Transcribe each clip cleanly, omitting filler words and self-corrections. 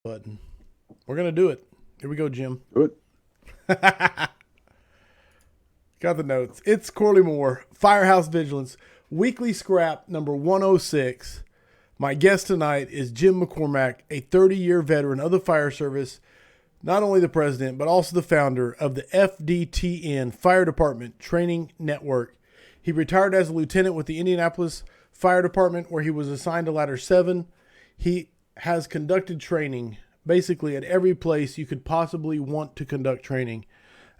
button. We're going to do it. Here we go, Jim. Do it. Got the notes. It's Corley Moore, Firehouse Vigilance, weekly scrap number 106. My guest tonight is Jim McCormack, a 30-year veteran of the fire service, not only the president, but also the founder of the FDTN Fire Department Training Network. He retired as a lieutenant with the Indianapolis Fire Department, where he was assigned to Ladder 7. He has conducted training basically at every place you could possibly want to conduct training.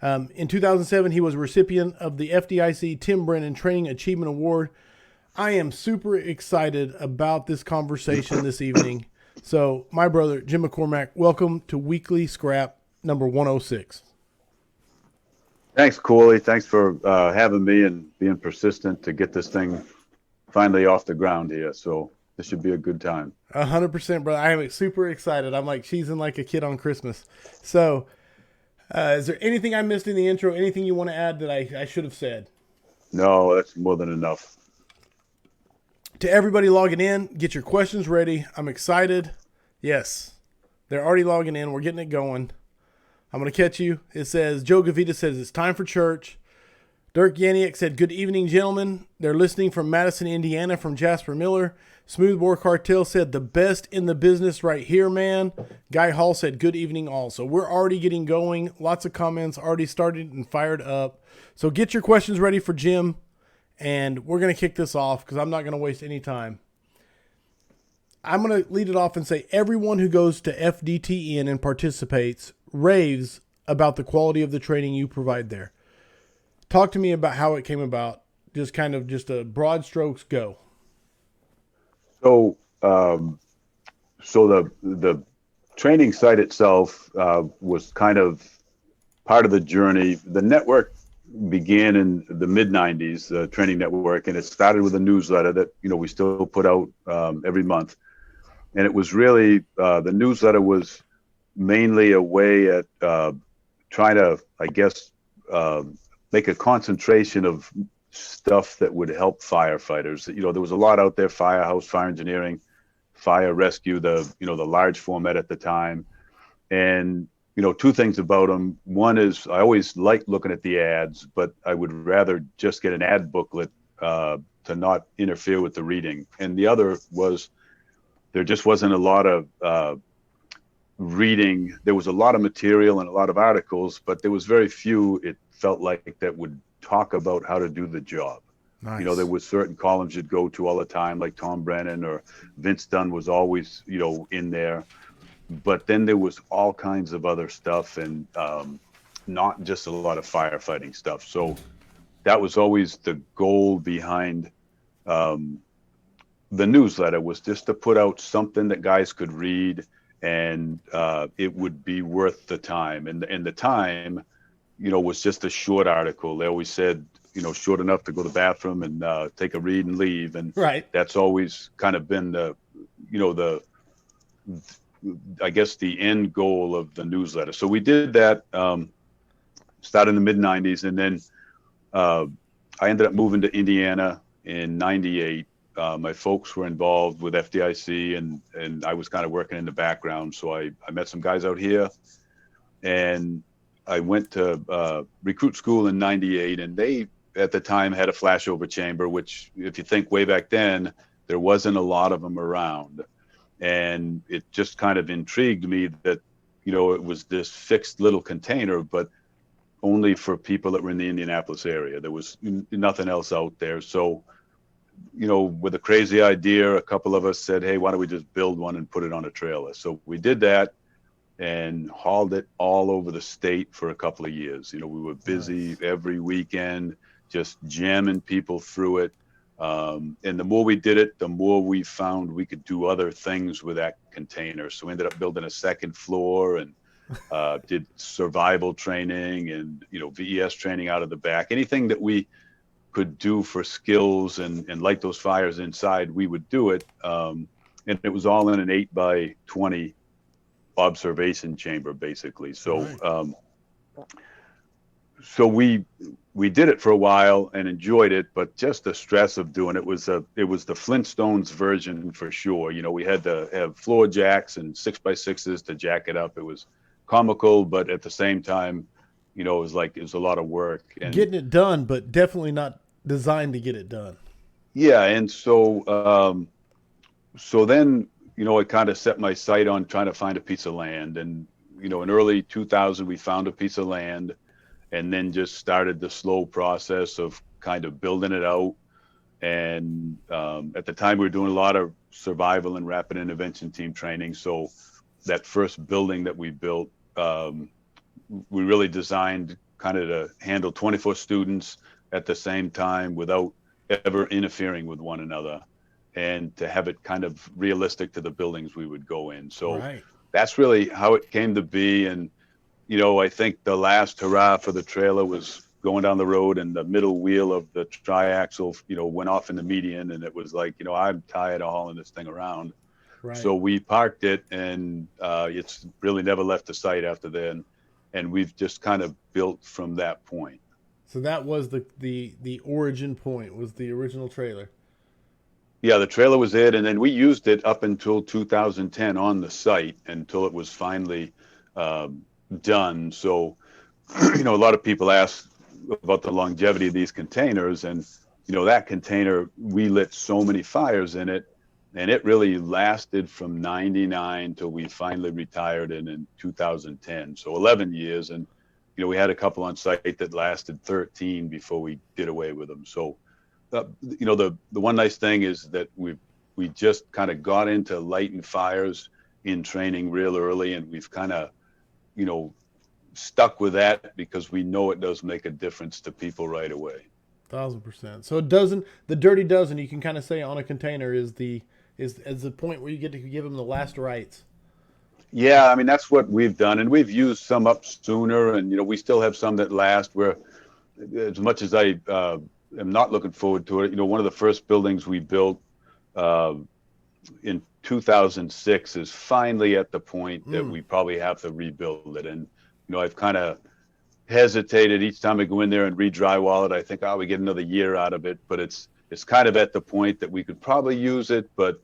In 2007, he was a recipient of the FDIC Tim Brennan Training Achievement Award. I am super excited about this conversation this evening. So, my brother, Jim McCormack, welcome to Weekly Scrap number 106. Thanks, Corley. Thanks for having me and being persistent to get this thing finally off the ground here. So this should be a good time. 100%, brother. I am super excited. I'm like cheesing like a kid on Christmas. So, is there anything I missed in the intro? Anything you want to add that I should have said? No, that's more than enough. To everybody logging in, get your questions ready. I'm excited. Yes, they're already logging in. We're getting it going. I'm going to catch you. It says, Joe Gavita says, it's time for church. Dirk Yaniak said, good evening, gentlemen. They're listening from Madison, Indiana, from Jasper Miller. Smoothbore Cartel said, the best in the business right here, man. Guy Hall said, good evening all. So we're already getting going. Lots of comments already started and fired up. So get your questions ready for Jim. And we're going to kick this off because I'm not going to waste any time. I'm going to lead it off and say everyone who goes to FDTN and participates raves about the quality of the training you provide there. Talk to me about how it came about. Just a broad strokes go. So, the training site itself was kind of part of the journey. The network began in the mid-90s, the training network, and it started with a newsletter that, we still put out every month. And it was really, the newsletter was mainly a way at trying to, make a concentration of stuff that would help firefighters. There was a lot out there: Firehouse, fire engineering, fire rescue, the large format at the time. And two things about them. One is I always liked looking at the ads, but I would rather just get an ad booklet to not interfere with the reading. And the other was there just wasn't a lot of reading. There was a lot of material and a lot of articles, but there was very few, it felt like, that would talk about how to do the job. Nice. There was certain columns you'd go to all the time, like Tom Brennan or Vince Dunn was always, in there. But then there was all kinds of other stuff, and not just a lot of firefighting stuff. So that was always the goal behind the newsletter, was just to put out something that guys could read, and it would be worth the time. And the time, was just a short article. They always said, short enough to go to the bathroom and take a read and leave. And right. That's always kind of been the end goal of the newsletter. So we did that, started in the mid-90s, and then I ended up moving to Indiana in 98. My folks were involved with FDIC, and I was kind of working in the background. So I met some guys out here, and I went to recruit school in 98, and they, at the time, had a flashover chamber, which, if you think way back then, there wasn't a lot of them around. And it just kind of intrigued me that, it was this fixed little container, but only for people that were in the Indianapolis area. There was nothing else out there. So, with a crazy idea, a couple of us said, hey, why don't we just build one and put it on a trailer? So we did that and hauled it all over the state for a couple of years. We were busy every weekend, just jamming people through it. And the more we did it, the more we found we could do other things with that container. So we ended up building a second floor and did survival training and, VES training out of the back. Anything that we could do for skills and light those fires inside, we would do it. And it was all in an 8x20 observation chamber, basically. So, right. So we we did it for a while and enjoyed it, but just the stress of doing it was the Flintstones version for sure. You know, we had to have floor jacks and 6x6s to jack it up. It was comical, but at the same time, you know, it was a lot of work and Getting it done, but definitely not designed to get it done. yeah. And so then, you know, I kind of set my sight on trying to find a piece of land. And, you know, in early 2000, we found a piece of land and then just started the slow process of kind of building it out. And at the time, we were doing a lot of survival and rapid intervention team training. So that first building that we built, we really designed kind of to handle 24 students at the same time without ever interfering with one another, and to have it kind of realistic to the buildings we would go in. So Right. that's really how it came to be. And, you know, I think the last hurrah for the trailer was going down the road and the middle wheel of the triaxle, you know, went off in the median, and it was like, you know, I'm tired of hauling this thing around. Right. So we parked it, and it's really never left the site after then. And we've just kind of built from that point. So that was the origin point, was the original trailer. Yeah, the trailer was it, and then we used it up until 2010 on the site until it was finally done. So, you know, a lot of people ask about the longevity of these containers, and you know, that container, we lit so many fires in it, and it really lasted from '99 till we finally retired in 2010. So 11 years, and you know, we had a couple on site that lasted 13 before we did away with them. So. You know, the one nice thing is that we just kind of got into lighting fires in training real early, and we've kind of, you know, stuck with that because we know it does make a difference to people right away. 1,000%. So it doesn't, the dirty dozen, you can kind of say on a container is the point where you get to give them the last rites. Yeah, I mean, that's what we've done, and we've used some up sooner, and you know, we still have some that last. Where, as much as I am not looking forward to it, you know, one of the first buildings we built in 2006 is finally at the point that we probably have to rebuild it. And you know, I've kind of hesitated each time I go in there and re-drywall it. I think, oh, we get another year out of it, but it's kind of at the point that we could probably use it, but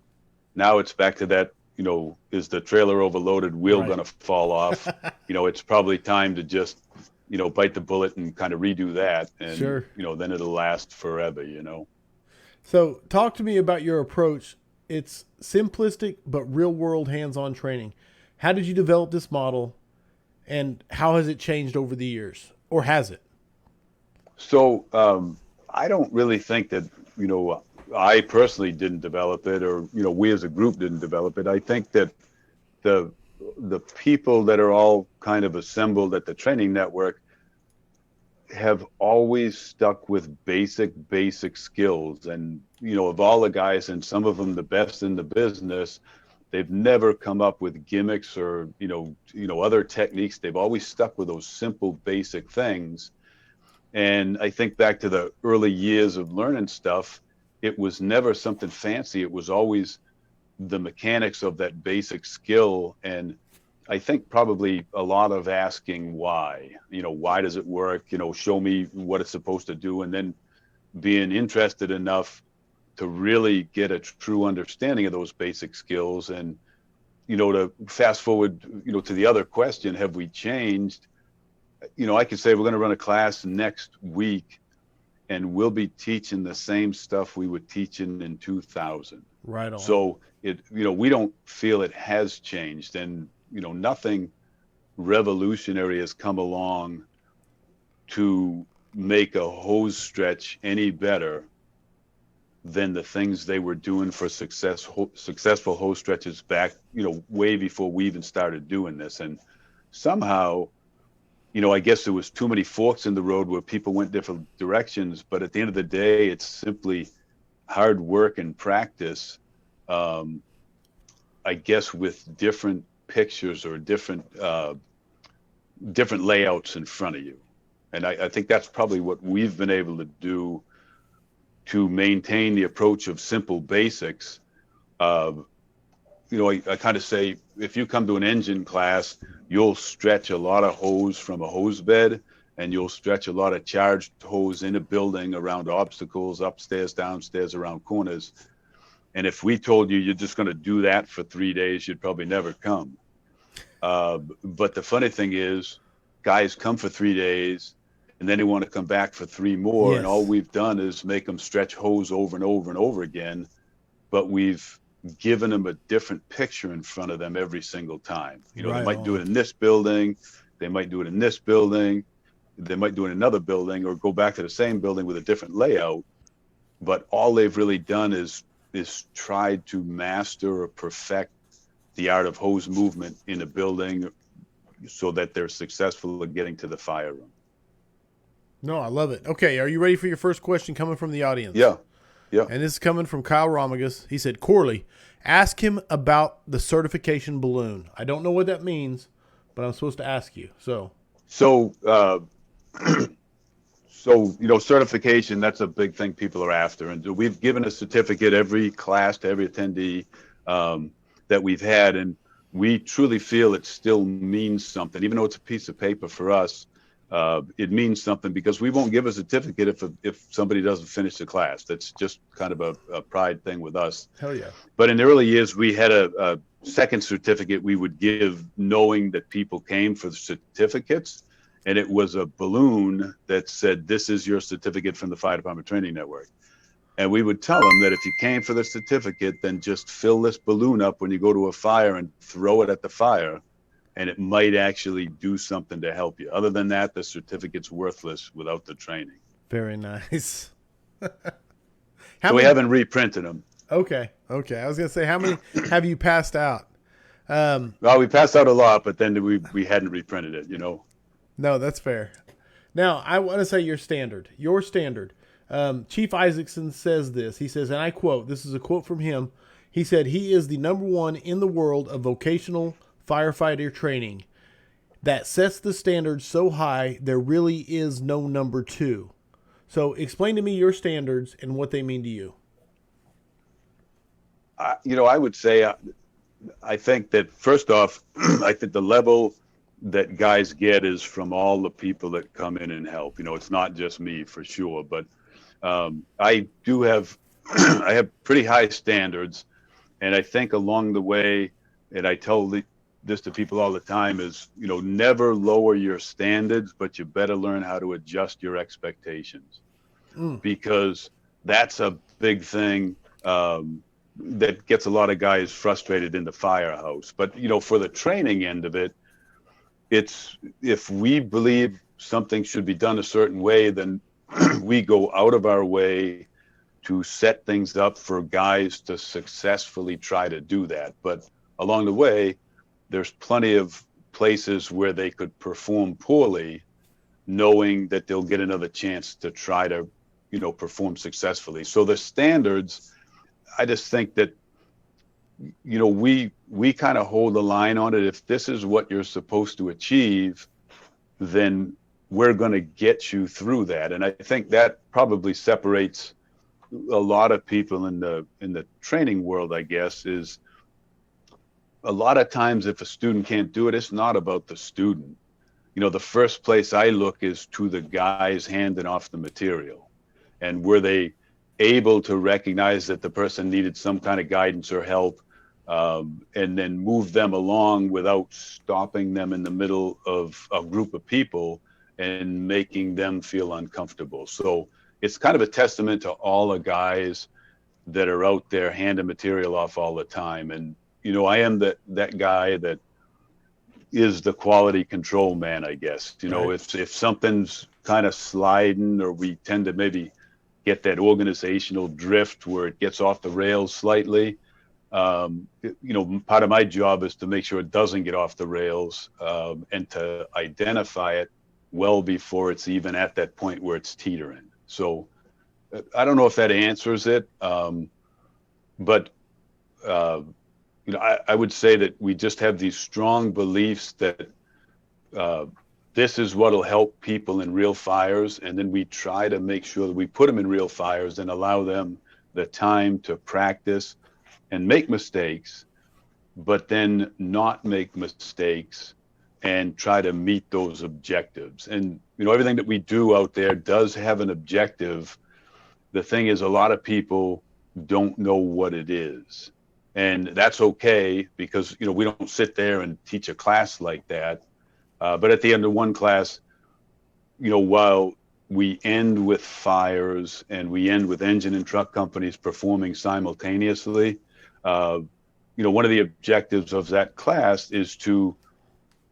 now it's back to that. You know, is the trailer overloaded, wheel Right. going to fall off? You know, it's probably time to just, you know, bite the bullet and kind of redo that. And, Sure. you know, then it'll last forever, you know. So talk to me about your approach. It's simplistic but real world hands-on training. How did you develop this model, and how has it changed over the years, or has it? So I don't really think that, you know, I personally didn't develop it, or, you know, we as a group didn't develop it. I think that the people that are all kind of assembled at the training network have always stuck with basic skills. And, you know, of all the guys, and some of them the best in the business, they've never come up with gimmicks or, you know, other techniques. They've always stuck with those simple, basic things. And I think back to the early years of learning stuff, it was never something fancy. It was always the mechanics of that basic skill. And I think probably a lot of asking why, you know, why does it work? You know, show me what it's supposed to do. And then being interested enough to really get a true understanding of those basic skills. And, you know, to fast forward, you know, to the other question, have we changed? You know, I could say we're going to run a class next week, and we'll be teaching the same stuff we were teaching in 2000. Right on. So it, you know, we don't feel it has changed, and, you know, nothing revolutionary has come along to make a hose stretch any better than the things they were doing for successful hose stretches back, you know, way before we even started doing this. And somehow, you know, I guess there was too many forks in the road where people went different directions. But at the end of the day, it's simply hard work and practice, I guess, with different pictures or different layouts in front of you. And I think that's probably what we've been able to do to maintain the approach of simple basics. You know, I kind of say, if you come to an engine class, you'll stretch a lot of hose from a hose bed, and you'll stretch a lot of charged hose in a building around obstacles, upstairs, downstairs, around corners. And if we told you you're just going to do that for 3 days, you'd probably never come. But the funny thing is, guys come for 3 days, and then they want to come back for 3 more. Yes. And all we've done is make them stretch hose over and over and over again. But we've given them a different picture in front of them every single time. You know, Right they might do on. it in this building, they might do it in this building, they might do it in another building, or go back to the same building with a different layout. But all they've really done is tried to master or perfect the art of hose movement in a building so that they're successful at getting to the fire room. No, I love it. Okay, are you ready for your first question coming from the audience? Yeah. Yeah. And this is coming from Kyle Romagus. He said, Corley, ask him about the certification balloon. I don't know what that means, but I'm supposed to ask you. So, you know, certification, that's a big thing people are after. And we've given a certificate every class to every attendee that we've had. And we truly feel it still means something, even though it's a piece of paper for us. It means something because we won't give a certificate if somebody doesn't finish the class. That's just kind of a pride thing with us. hell yeah. But in the early years, we had a second certificate we would give knowing that people came for the certificates. And it was a balloon that said, this is your certificate from the Fire Department Training Network. And we would tell them that if you came for the certificate, then just fill this balloon up when you go to a fire and throw it at the fire. And it might actually do something to help you. Other than that, the certificate's worthless without the training. Very nice. So we haven't reprinted them. Okay. I was going to say, how many have you passed out? Well, we passed out a lot, but then we hadn't reprinted it, you know. No, that's fair. Now, I want to say your standard. Chief Isaacson says this. He says, and I quote, this is a quote from him. He said, he is the #1 in the world of vocational firefighter training that sets the standard so high there really is no number 2. So explain to me your standards and what they mean to you. You know, I would say, I think that first off, I think the level that guys get is from all the people that come in and help. You know, it's not just me for sure, but I do have, I have pretty high standards. And I think along the way, and I tell this to people all the time is, you know, never lower your standards, but you better learn how to adjust your expectations because that's a big thing that gets a lot of guys frustrated in the firehouse. But, you know, for the training end of it, it's if we believe something should be done a certain way, then we go out of our way to set things up for guys to successfully try to do that. But along the way, there's plenty of places where they could perform poorly, knowing that they'll get another chance to try to, you know, perform successfully. So the standards, I just think that, you know, we kind of hold the line on it. If this is what you're supposed to achieve, then we're going to get you through that. And I think that probably separates a lot of people in the training world, I guess, is a lot of times if a student can't do it, it's not about the student. You know, the first place I look is to the guys handing off the material. And were they able to recognize that the person needed some kind of guidance or help, and then move them along without stopping them in the middle of a group of people and making them feel uncomfortable. So it's kind of a testament to all the guys that are out there handing material off all the time. And, you know, I am that guy that is the quality control man, I guess. You know, Right. if something's kind of sliding, or we tend to maybe get that organizational drift where it gets off the rails slightly, you know, part of my job is to make sure it doesn't get off the rails, and to identify it well before it's even at that point where it's teetering. So I don't know if that answers it, but you know, I would say that we just have these strong beliefs that this is what'll help people in real fires, and then we try to make sure that we put them in real fires and allow them the time to practice and make mistakes, but then not make mistakes and try to meet those objectives. And, everything that we do out there does have an objective. The thing is, a lot of people don't know what it is. And that's okay, because, we don't sit there and teach a class like that. But at the end of one class, while we end with fires and we end with engine and truck companies performing simultaneously, one of the objectives of that class is to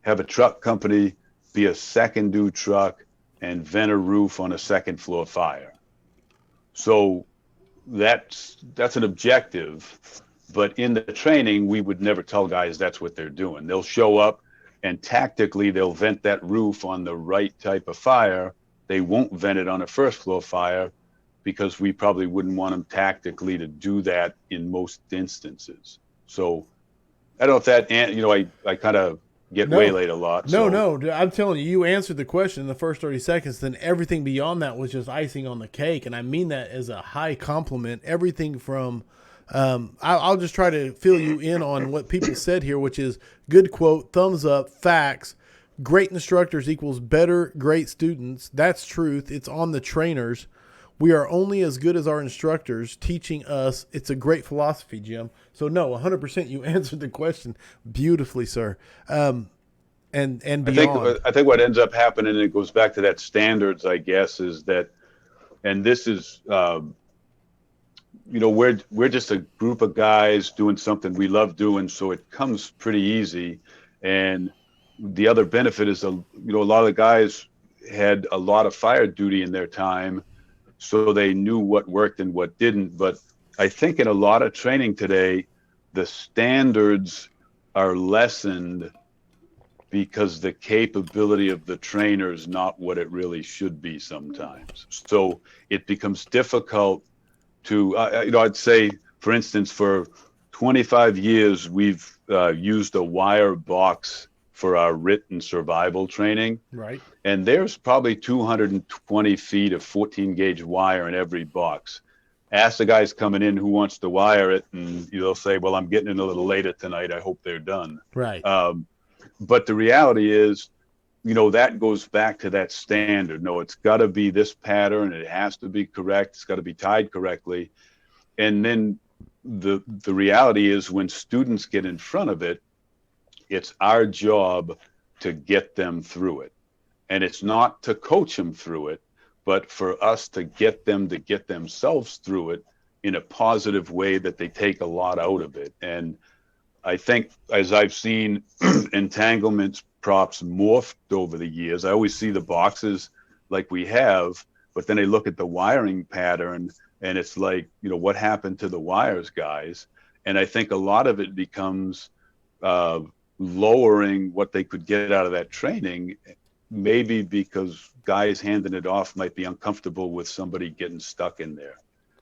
have a truck company be a second due truck and vent a roof on a second floor fire. So that's an objective, but in the training, we would never tell guys that's what they're doing. They'll show up and tactically they'll vent that roof on the right type of fire. They won't vent it on a first floor fire, because we probably wouldn't want them tactically to do that in most instances. So I don't know if that, I kind of get waylaid a lot. No, I'm telling you, you answered the question in the first 30 seconds. Then everything beyond that was just icing on the cake. And I mean that as a high compliment. Everything from, I'll just try to fill you in on what people said here, which is good quote, thumbs up, facts, great instructors equals better, great students. That's truth. It's on the trainers. We are only as good as our instructors teaching us. It's a great philosophy, Jim. So no, 100% you answered the question beautifully, sir. And beyond. I think what ends up happening, and it goes back to that standards, I guess, is that, and this is, we're just a group of guys doing something we love doing, so it comes pretty easy. And the other benefit is, a lot of the guys had a lot of fire duty in their time, so they knew what worked and what didn't. But I think in a lot of training today, the standards are lessened because the capability of the trainer is not what it really should be sometimes. So it becomes difficult to, I'd say, for instance, for 25 years, we've used a wire box for our written survival training. Right. And there's probably 220 feet of 14 gauge wire in every box. Ask the guys coming in who wants to wire it, and they'll say, well, I'm getting in a little later tonight. I hope they're done. Right. But the reality is, that goes back to that standard. No, it's got to be this pattern. It has to be correct. It's got to be tied correctly. And then the reality is, when students get in front of it, it's our job to get them through it. And it's not to coach them through it, but for us to get them to get themselves through it in a positive way that they take a lot out of it. And I think, as I've seen entanglements props morphed over the years, I always see the boxes like we have, but then I look at the wiring pattern and it's like, what happened to the wires, guys? And I think a lot of it becomes lowering what they could get out of that training, maybe because guys handing it off might be uncomfortable with somebody getting stuck in there.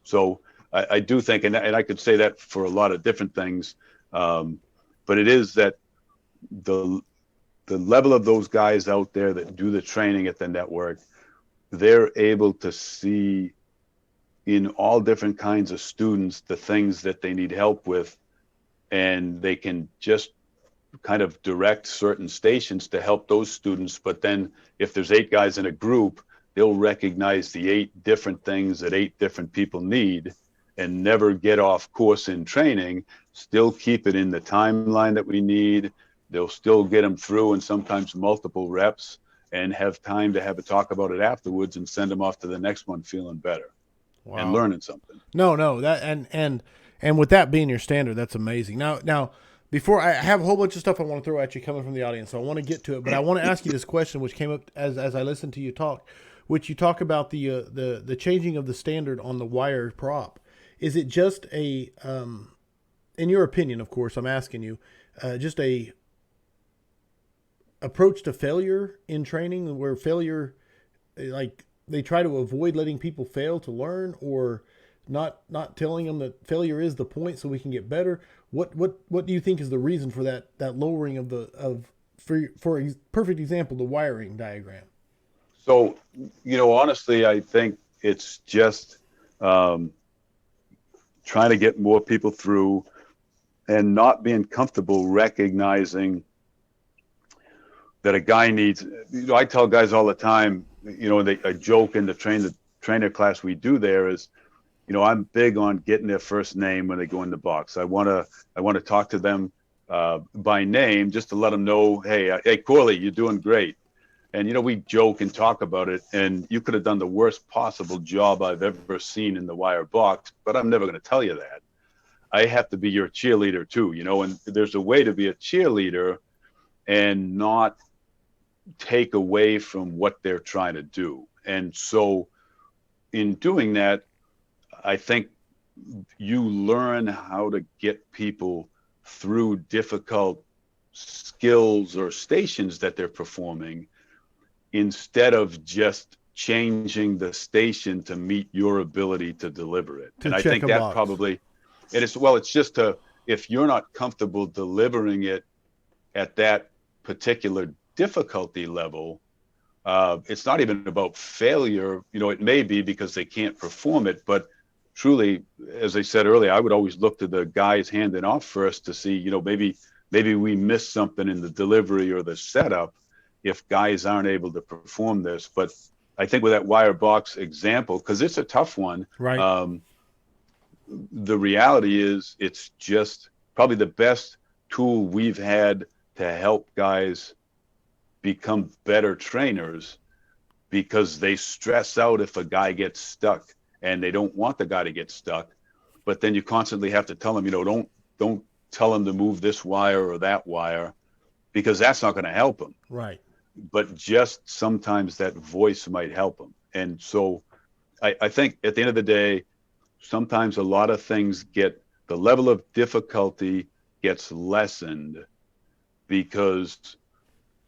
So I do think, and I could say that for a lot of different things, but it is that the level of those guys out there that do the training at the network, they're able to see in all different kinds of students the things that they need help with, and they can just kind of direct certain stations to help those students. But then if there's 8 guys in a group, they'll recognize the 8 different things that 8 different people need and never get off course in training, still keep it in the timeline that we need. They'll still get them through, and sometimes multiple reps, and have time to have a talk about it afterwards and send them off to the next one feeling better. Wow. And learning something. No, that and with that being your standard, that's amazing. Now, before I have a whole bunch of stuff I want to throw at you coming from the audience, so I want to get to it, but I want to ask you this question, which came up as I listened to you talk, which you talk about the changing of the standard on the wire prop. Is it just a, in your opinion, of course, I'm asking you, just a approach to failure in training, where failure, like they try to avoid letting people fail to learn, or not telling them that failure is the point so we can get better? What do you think is the reason for that lowering of for a perfect example, the wiring diagram? So, honestly, I think it's just trying to get more people through, and not being comfortable recognizing that a guy needs. I tell guys all the time, a joke in the trainer class we do there is, I'm big on getting their first name when they go in the box. I want to talk to them by name just to let them know, hey, Corley, you're doing great. And, we joke and talk about it, and you could have done the worst possible job I've ever seen in the wire box, but I'm never going to tell you that. I have to be your cheerleader too, and there's a way to be a cheerleader and not take away from what they're trying to do. And so in doing that, I think you learn how to get people through difficult skills or stations that they're performing instead of just changing the station to meet your ability to deliver it. And I think that probably, and it's just if you're not comfortable delivering it at that particular difficulty level, it's not even about failure. It may be because they can't perform it, but truly, as I said earlier, I would always look to the guys handing off first to see, maybe we missed something in the delivery or the setup if guys aren't able to perform this. But I think with that wire box example, because it's a tough one, right? The reality is it's just probably the best tool we've had to help guys become better trainers, because they stress out if a guy gets stuck and they don't want the guy to get stuck. But then you constantly have to tell them, don't tell him to move this wire or that wire, because that's not going to help him. Right. But just sometimes that voice might help him. And so I think at the end of the day, sometimes a lot of things the level of difficulty gets lessened because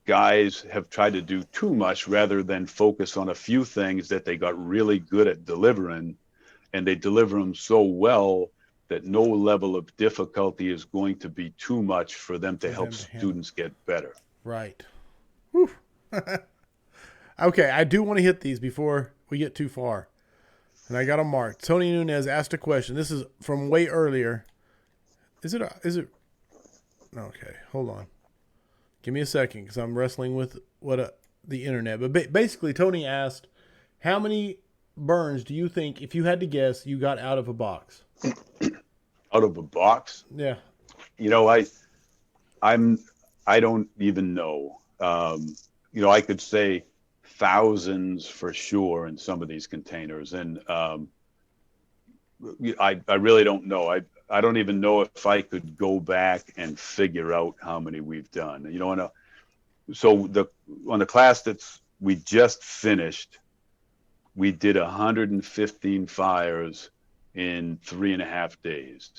guys have tried to do too much rather than focus on a few things that they got really good at delivering, and they deliver them so well that no level of difficulty is going to be too much for them to help students get better. Right. Whew. Okay, I do want to hit these before we get too far. And I got them marked. Tony Nunez asked a question. This is from way earlier. Is it? Okay, hold on. Give me a second because I'm wrestling with the internet. But basically, Tony asked, how many burns do you think, if you had to guess, you got out of a box? Out of a box? Yeah. I don't even know. I could say thousands for sure in some of these containers. And I really don't know. I don't even know if I could go back and figure out how many we've done. So on the class we just finished, we did 115 fires in 3.5 days.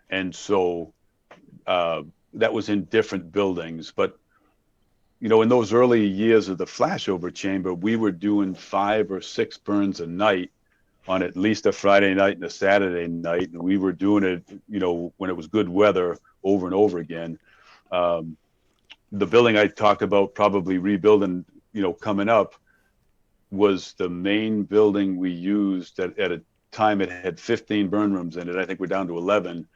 And so that was in different buildings. But, in those early years of the flashover chamber, we were doing 5 or 6 burns a night on at least a Friday night and a Saturday night. And we were doing it, when it was good weather, over and over again. The building I talked about probably rebuilding, coming up, was the main building we used at a time. It had 15 burn rooms in it. I think we're down to 11.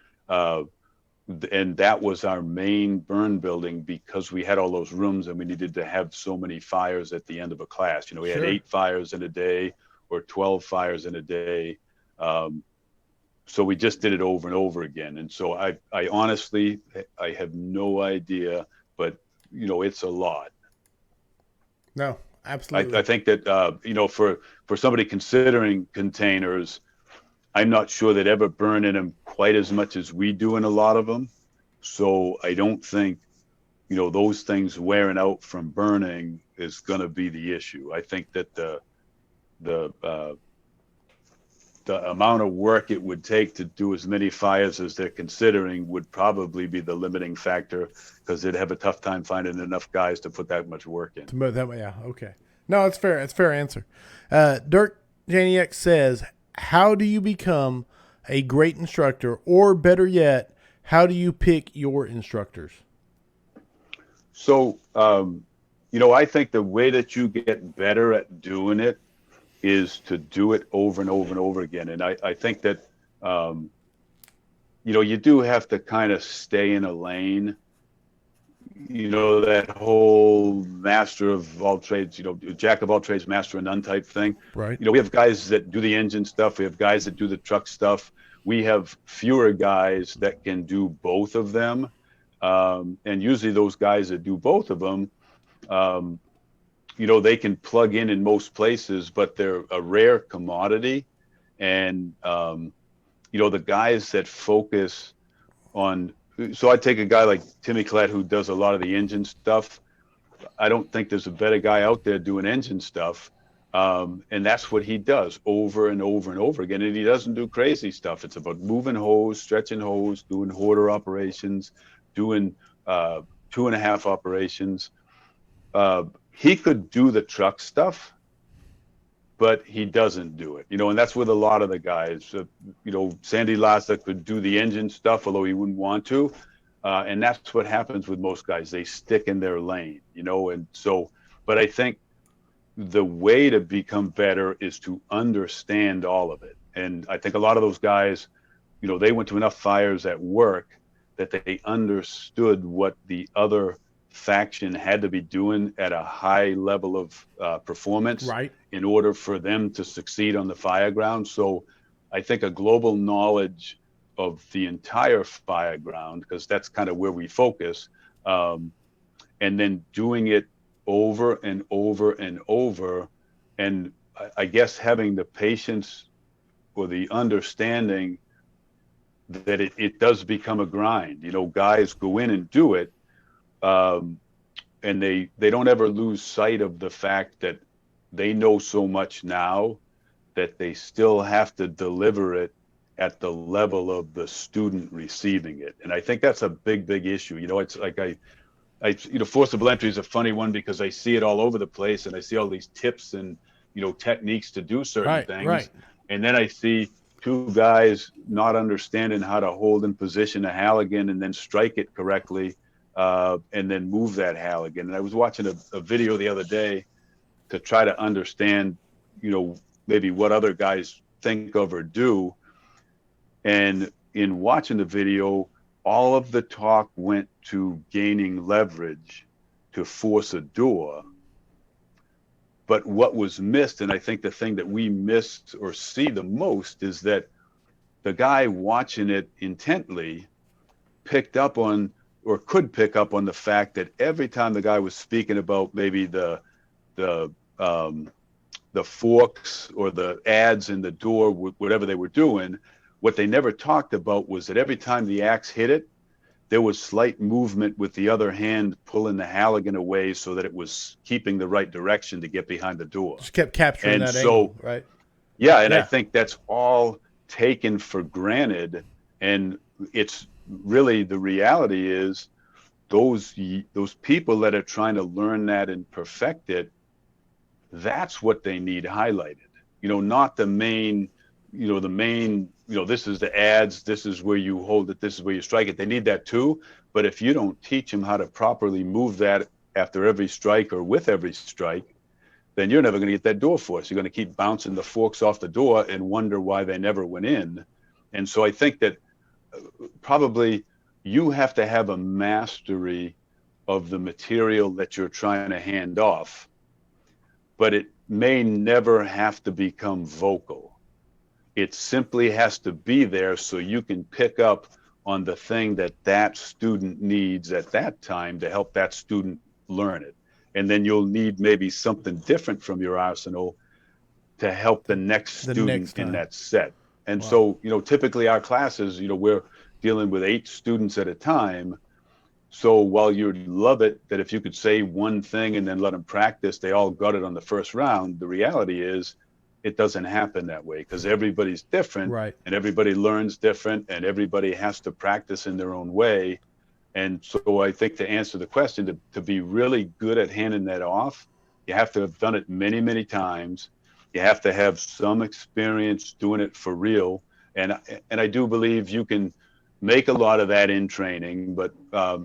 And that was our main burn building because we had all those rooms and we needed to have so many fires at the end of a class. We had 8 fires in a day or 12 fires in a day. So we just did it over and over again. And so I honestly, I have no idea, but it's a lot. No, absolutely. I think that, for somebody considering containers, I'm not sure they'd ever burn in them quite as much as we do in a lot of them. So I don't think, those things wearing out from burning is going to be the issue. I think that the amount of work it would take to do as many fires as they're considering would probably be the limiting factor, because they'd have a tough time finding enough guys to put that much work in. Yeah, okay. No, it's fair. It's a fair answer. Dirk Janiak says, how do you become a great instructor, or better yet, how do you pick your instructors? So, I think the way that you get better at doing it is to do it over and over and over again. And I think that, you do have to kind of stay in a lane. that whole master of all trades, jack of all trades, master of none type thing. Right. We have guys that do the engine stuff. We have guys that do the truck stuff. We have fewer guys that can do both of them. And usually those guys that do both of them, they can plug in most places, but they're a rare commodity. And, the guys that focus on, so I take a guy like Timmy Collette who does a lot of the engine stuff. I don't think there's a better guy out there doing engine stuff. And that's what he does over and over and over again. And he doesn't do crazy stuff. It's about moving hose, stretching hose, doing hoarder operations, doing 2.5 operations. He could do the truck stuff, but he doesn't do it, and that's with a lot of the guys. Sandy Lassa could do the engine stuff, although he wouldn't want to. And that's what happens with most guys. They stick in their lane, and so, but I think the way to become better is to understand all of it. And I think a lot of those guys, they went to enough fires at work that they understood what the other faction had to be doing at a high level of performance, right, in order for them to succeed on the fire ground. So I think a global knowledge of the entire fire ground, because that's kind of where we focus, and then doing it over and over and over. And I guess having the patience or the understanding that it does become a grind. Guys go in and do it, and they don't ever lose sight of the fact that they know so much now that they still have to deliver it at the level of the student receiving it. And I think that's a big, big issue. It's like forcible entry is a funny one because I see it all over the place, and I see all these tips and, techniques to do certain things. Right. And then I see two guys not understanding how to hold in position a Halligan and then strike it correctly, and then move that Halligan. And I was watching a video the other day to try to understand, maybe what other guys think of or do. And in watching the video, all of the talk went to gaining leverage to force a door. But what was missed, and I think the thing that we miss or see the most, is that the guy watching it intently picked up on, or could pick up on, the fact that every time the guy was speaking about maybe the forks or the ads in the door, whatever they were doing, what they never talked about was that every time the axe hit it, there was slight movement with the other hand pulling the Halligan away so that it was keeping the right direction to get behind the door. Just kept capturing and that so, angle, right? Yeah, and I think that's all taken for granted. And it's really, the reality is those people that are trying to learn that and perfect it, that's what they need highlighted. Not the main, this is the ads, this is where you hold it, this is where you strike it. They need that too. But if you don't teach them how to properly move that after every strike or with every strike, then you're never going to get that door force. You're going to keep bouncing the forks off the door and wonder why they never went in. And so I think that probably you have to have a mastery of the material that you're trying to hand off, but it may never have to become vocal. It simply has to be there so you can pick up on the thing that student needs at that time to help that student learn it. And then you'll need maybe something different from your arsenal to help the next student in that set. And so, typically our classes, we're dealing with 8 students at a time. So while you'd love it that if you could say one thing and then let them practice, they all got it on the first round, the reality is it doesn't happen that way, because everybody's different, right, and everybody learns different, and everybody has to practice in their own way. And so I think, to answer the question, to be really good at handing that off, you have to have done it many, many times. You have to have some experience doing it for real. And I do believe you can make a lot of that in training, but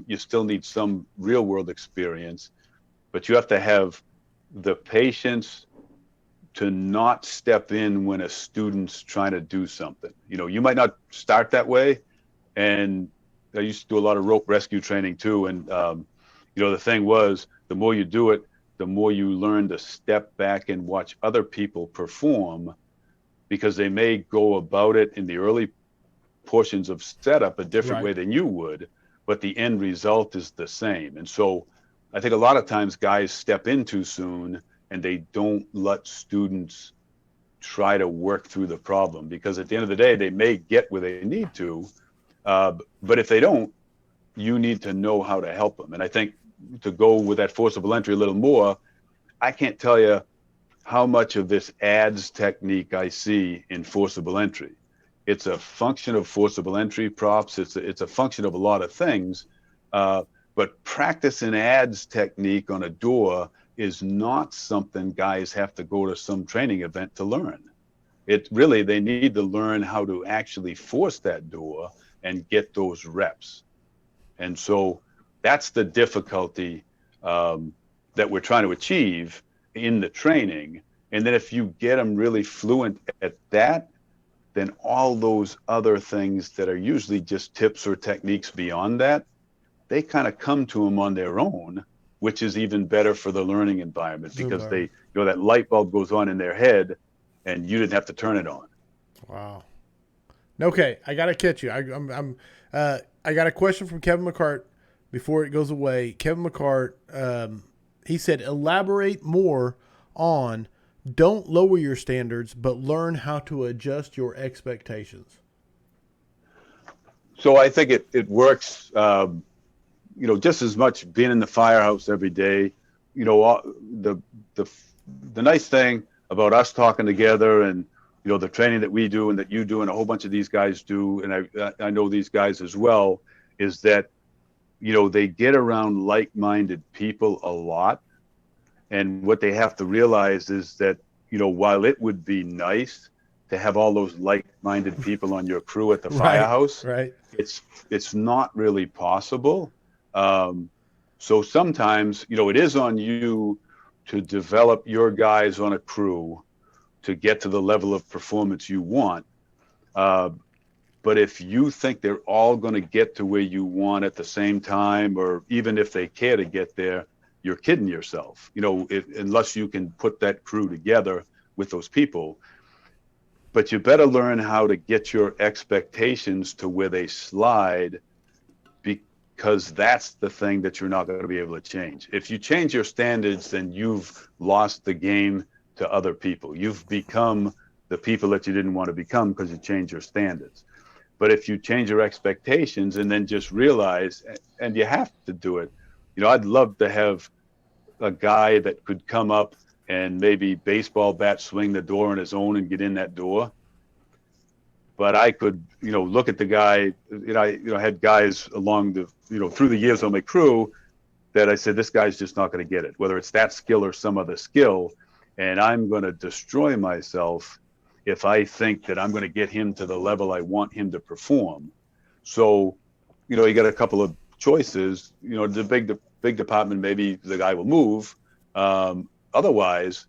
you still need some real world experience. But you have to have the patience to not step in when a student's trying to do something. You might not start that way. And I used to do a lot of rope rescue training too. And The thing was, the more you do it, the more you learn to step back and watch other people perform, because they may go about it in the early portions of setup a different way than you would, but the end result is the same. And so I think a lot of times guys step in too soon and they don't let students try to work through the problem, because at the end of the day, they may get where they need to. But if they don't, you need to know how to help them. And I think, to go with that forcible entry a little more, I can't tell you how much of this ads technique I see in forcible entry. It's a function of forcible entry props. It's a function of a lot of things. But practicing ads technique on a door is not something guys have to go to some training event to learn. They need to learn how to actually force that door and get those reps. And so that's the difficulty that we're trying to achieve in the training. And then if you get them really fluent at that, then all those other things that are usually just tips or techniques beyond that, they kind of come to them on their own, which is even better for the learning environment, because that light bulb goes on in their head and you didn't have to turn it on. Wow. Okay, I got to catch you. I got a question from Kevin McCart before it goes away. Kevin McCart, he said, elaborate more on don't lower your standards, but learn how to adjust your expectations. So I think it works, just as much being in the firehouse every day. The nice thing about us talking together and, the training that we do and that you do and a whole bunch of these guys do, and I know these guys as well, is that, they get around like-minded people a lot. And what they have to realize is that, while it would be nice to have all those like-minded people on your crew at the firehouse, it's not really possible. So sometimes, it is on you to develop your guys on a crew to get to the level of performance you want. But if you think they're all going to get to where you want at the same time, or even if they care to get there, you're kidding yourself, unless you can put that crew together with those people. But you better learn how to get your expectations to where they slide, because that's the thing that you're not going to be able to change. If you change your standards, then you've lost the game to other people. You've become the people that you didn't want to become because you changed your standards. But if you change your expectations and then just realize, and you have to do it, I'd love to have a guy that could come up and maybe baseball bat swing the door on his own and get in that door. But I could, look at the guy, I had guys along the, through the years on my crew that I said, this guy's just not going to get it, whether it's that skill or some other skill. And I'm going to destroy myself if I think that I'm going to get him to the level I want him to perform. So, you got a couple of choices. The big department, maybe the guy will move. Otherwise,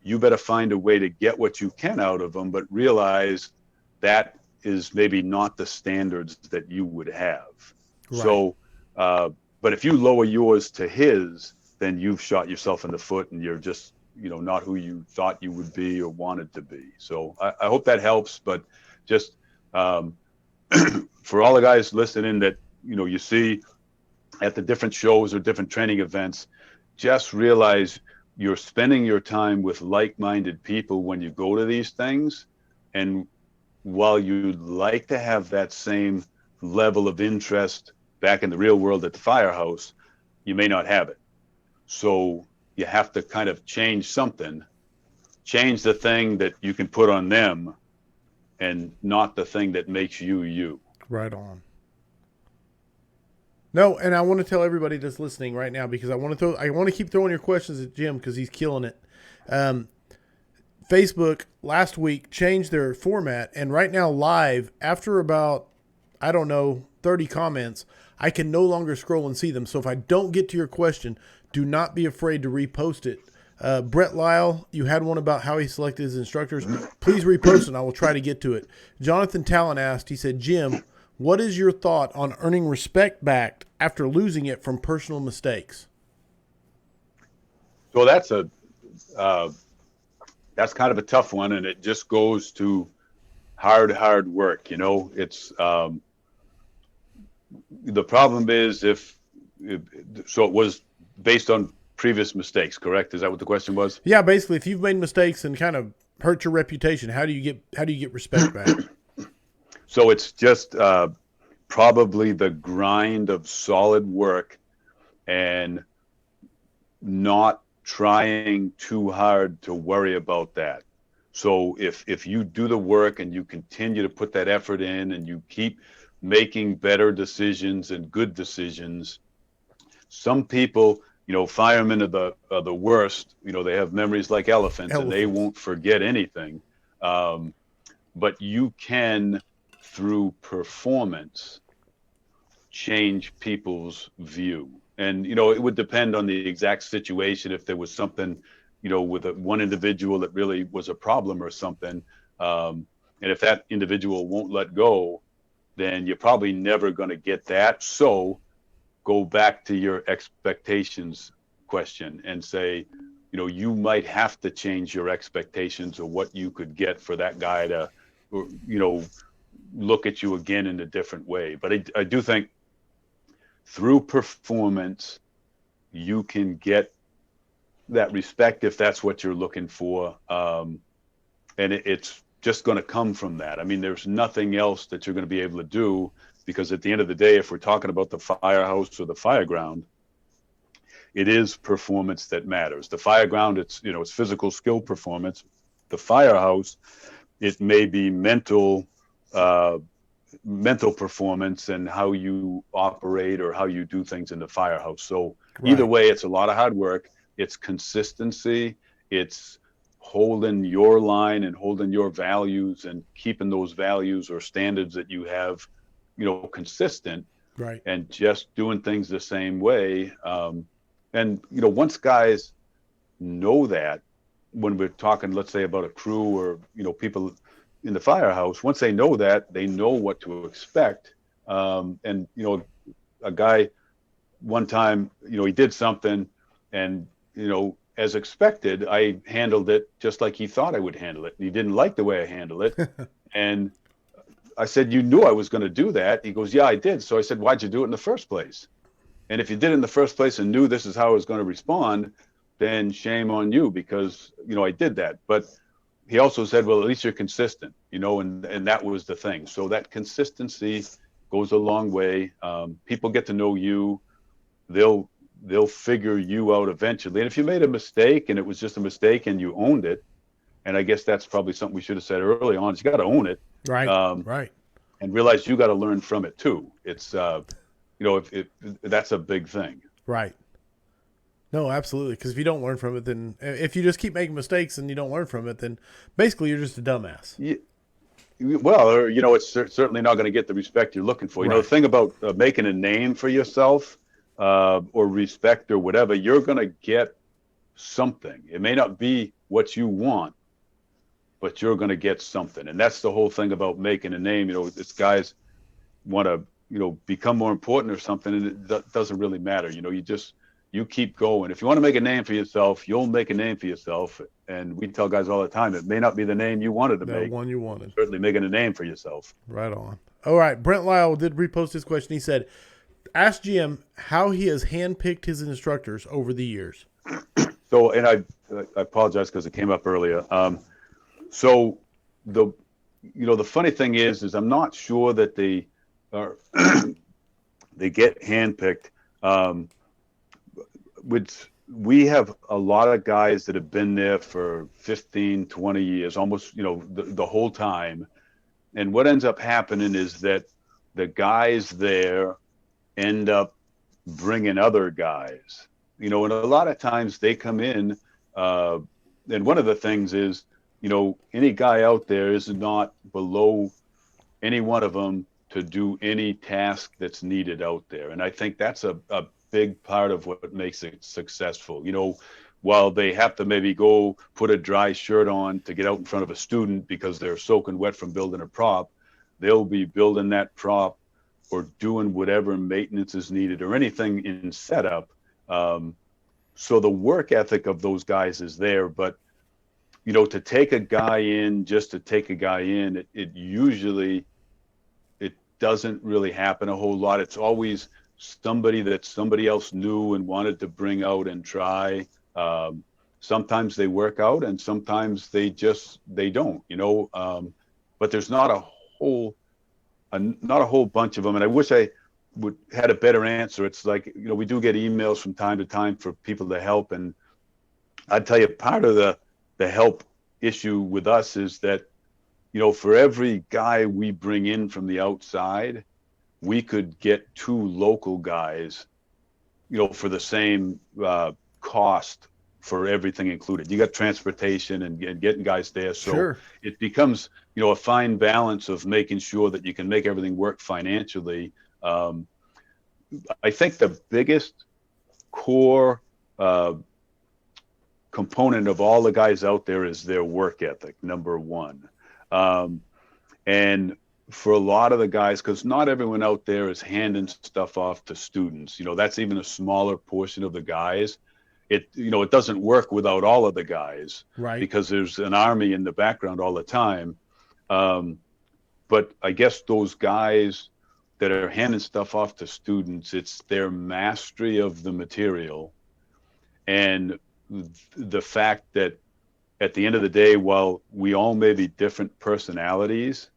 you better find a way to get what you can out of them, but realize that is maybe not the standards that you would have. Right. So, but if you lower yours to his, then you've shot yourself in the foot and you're just, not who you thought you would be or wanted to be. So I hope that helps, but just for all the guys listening that, you see at the different shows or different training events, just realize you're spending your time with like-minded people when you go to these things. And while you'd like to have that same level of interest back in the real world at the firehouse, you may not have it. So you have to kind of change something, change the thing that you can put on them and not the thing that makes you you. Right on. No, and I want to tell everybody that's listening right now, because I want to keep throwing your questions at Jim because he's killing it. Facebook last week changed their format, and right now live, after about, 30 comments, I can no longer scroll and see them. So if I don't get to your question, do not be afraid to repost it. Brett Lyle, you had one about how he selected his instructors. Please repost it, and I will try to get to it. Jonathan Talon asked, he said, Jim, What is your thought on earning respect back after losing it from personal mistakes? So that's kind of a tough one, and it just goes to hard work. It's the problem is if so it was based on previous mistakes, correct? Is that what the question was? Yeah, basically, if you've made mistakes and kind of hurt your reputation, how do you get respect back? So it's just probably the grind of solid work and not trying too hard to worry about that. So if you do the work and you continue to put that effort in and you keep making better decisions and good decisions, some people, firemen are the worst. They have memories like elephants. And they won't forget anything. But you can, through performance, change people's view. And, it would depend on the exact situation. If there was something, with one individual that really was a problem or something, and if that individual won't let go, then you're probably never going to get that. So go back to your expectations question and say, you might have to change your expectations of what you could get for that guy to, look at you again in a different way. But I do think through performance, you can get that respect if that's what you're looking for. And it's just going to come from that. I mean, there's nothing else that you're going to be able to do, because at the end of the day, if we're talking about the firehouse or the fireground, it is performance that matters. The fireground, it's physical skill performance. The firehouse, it may be mental performance and how you operate or how you do things in the firehouse. So either way, it's a lot of hard work. It's consistency. It's holding your line and holding your values and keeping those values or standards that you have, consistent, right? And just doing things the same way. And once guys know that, when we're talking, let's say, about a crew or, people in the firehouse, once they know that, they know what to expect. And, a guy one time, he did something and, as expected, I handled it just like he thought I would handle it. He didn't like the way I handled it. And I said, you knew I was going to do that. He goes, yeah, I did. So I said, why'd you do it in the first place? And if you did it in the first place and knew this is how I was going to respond, then shame on you, because, I did that. But he also said, well, at least you're consistent, and that was the thing. So that consistency goes a long way. People get to know you. They'll figure you out eventually. And if you made a mistake and it was just a mistake and you owned it, and I guess that's probably something we should have said early on, is you got to own it. Right. Right. And realize you got to learn from it too. It's, if that's a big thing. Right. No, absolutely. Because if you don't learn from it, then if you just keep making mistakes and you don't learn from it, then basically you're just a dumbass. Yeah. Well, or, it's certainly not going to get the respect you're looking for. The thing about making a name for yourself, or respect or whatever, you're going to get something. It may not be what you want, but you're going to get something. And that's the whole thing about making a name. This guys want to, become more important or something, and it doesn't really matter. You keep going. If you want to make a name for yourself, you'll make a name for yourself. And we tell guys all the time, it may not be the name you wanted to make. The one you wanted. Certainly making a name for yourself. Right on. All right. Brent Lyle did repost his question. He said, ask Jim how he has handpicked his instructors over the years. So, and I apologize because it came up earlier. So the funny thing is I'm not sure that they are, they get handpicked. We have a lot of guys that have been there for 15, 20 years, almost, the whole time. And what ends up happening is that the guys there end up bringing other guys, and a lot of times they come in, and one of the things is, any guy out there is not below any one of them to do any task that's needed out there. And I think that's a big part of what makes it successful. While they have to maybe go put a dry shirt on to get out in front of a student because they're soaking wet from building a prop, they'll be building that prop or doing whatever maintenance is needed or anything in setup. So the work ethic of those guys is there, but to take a guy in just to take a guy in, it usually, it doesn't really happen a whole lot. It's always somebody that somebody else knew and wanted to bring out and try. Sometimes they work out and sometimes they don't, but there's not a whole bunch of them. And I wish I would had a better answer. It's like, we do get emails from time to time for people to help. And I'd tell you, part of the help issue with us is that, for every guy we bring in from the outside, we could get 2 local guys, for the same cost for everything included. You got transportation and getting guys there. So sure. It becomes, a fine balance of making sure that you can make everything work financially. I think the biggest core component of all the guys out there is their work ethic, number one. And for a lot of the guys, because not everyone out there is handing stuff off to students, that's even a smaller portion of the guys. It doesn't work without all of the guys, right? Because there's an army in the background all the time. But I guess those guys that are handing stuff off to students, it's their mastery of the material and the fact that at the end of the day, while we all may be different personalities,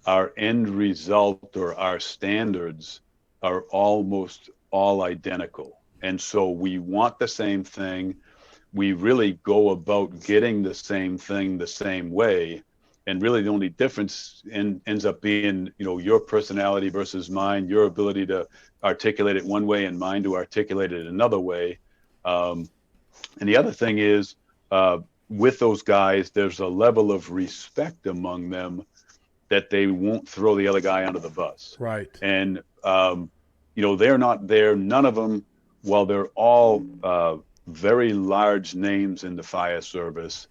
our end result or our standards are almost all identical. And so we want the same thing. We really go about getting the same thing the same way. And really the only difference ends up being, your personality versus mine, your ability to articulate it one way and mine to articulate it another way. And the other thing is, with those guys, there's a level of respect among them that they won't throw the other guy under the bus. Right. And, they're not there. None of them, while they're all very large names in the fire service,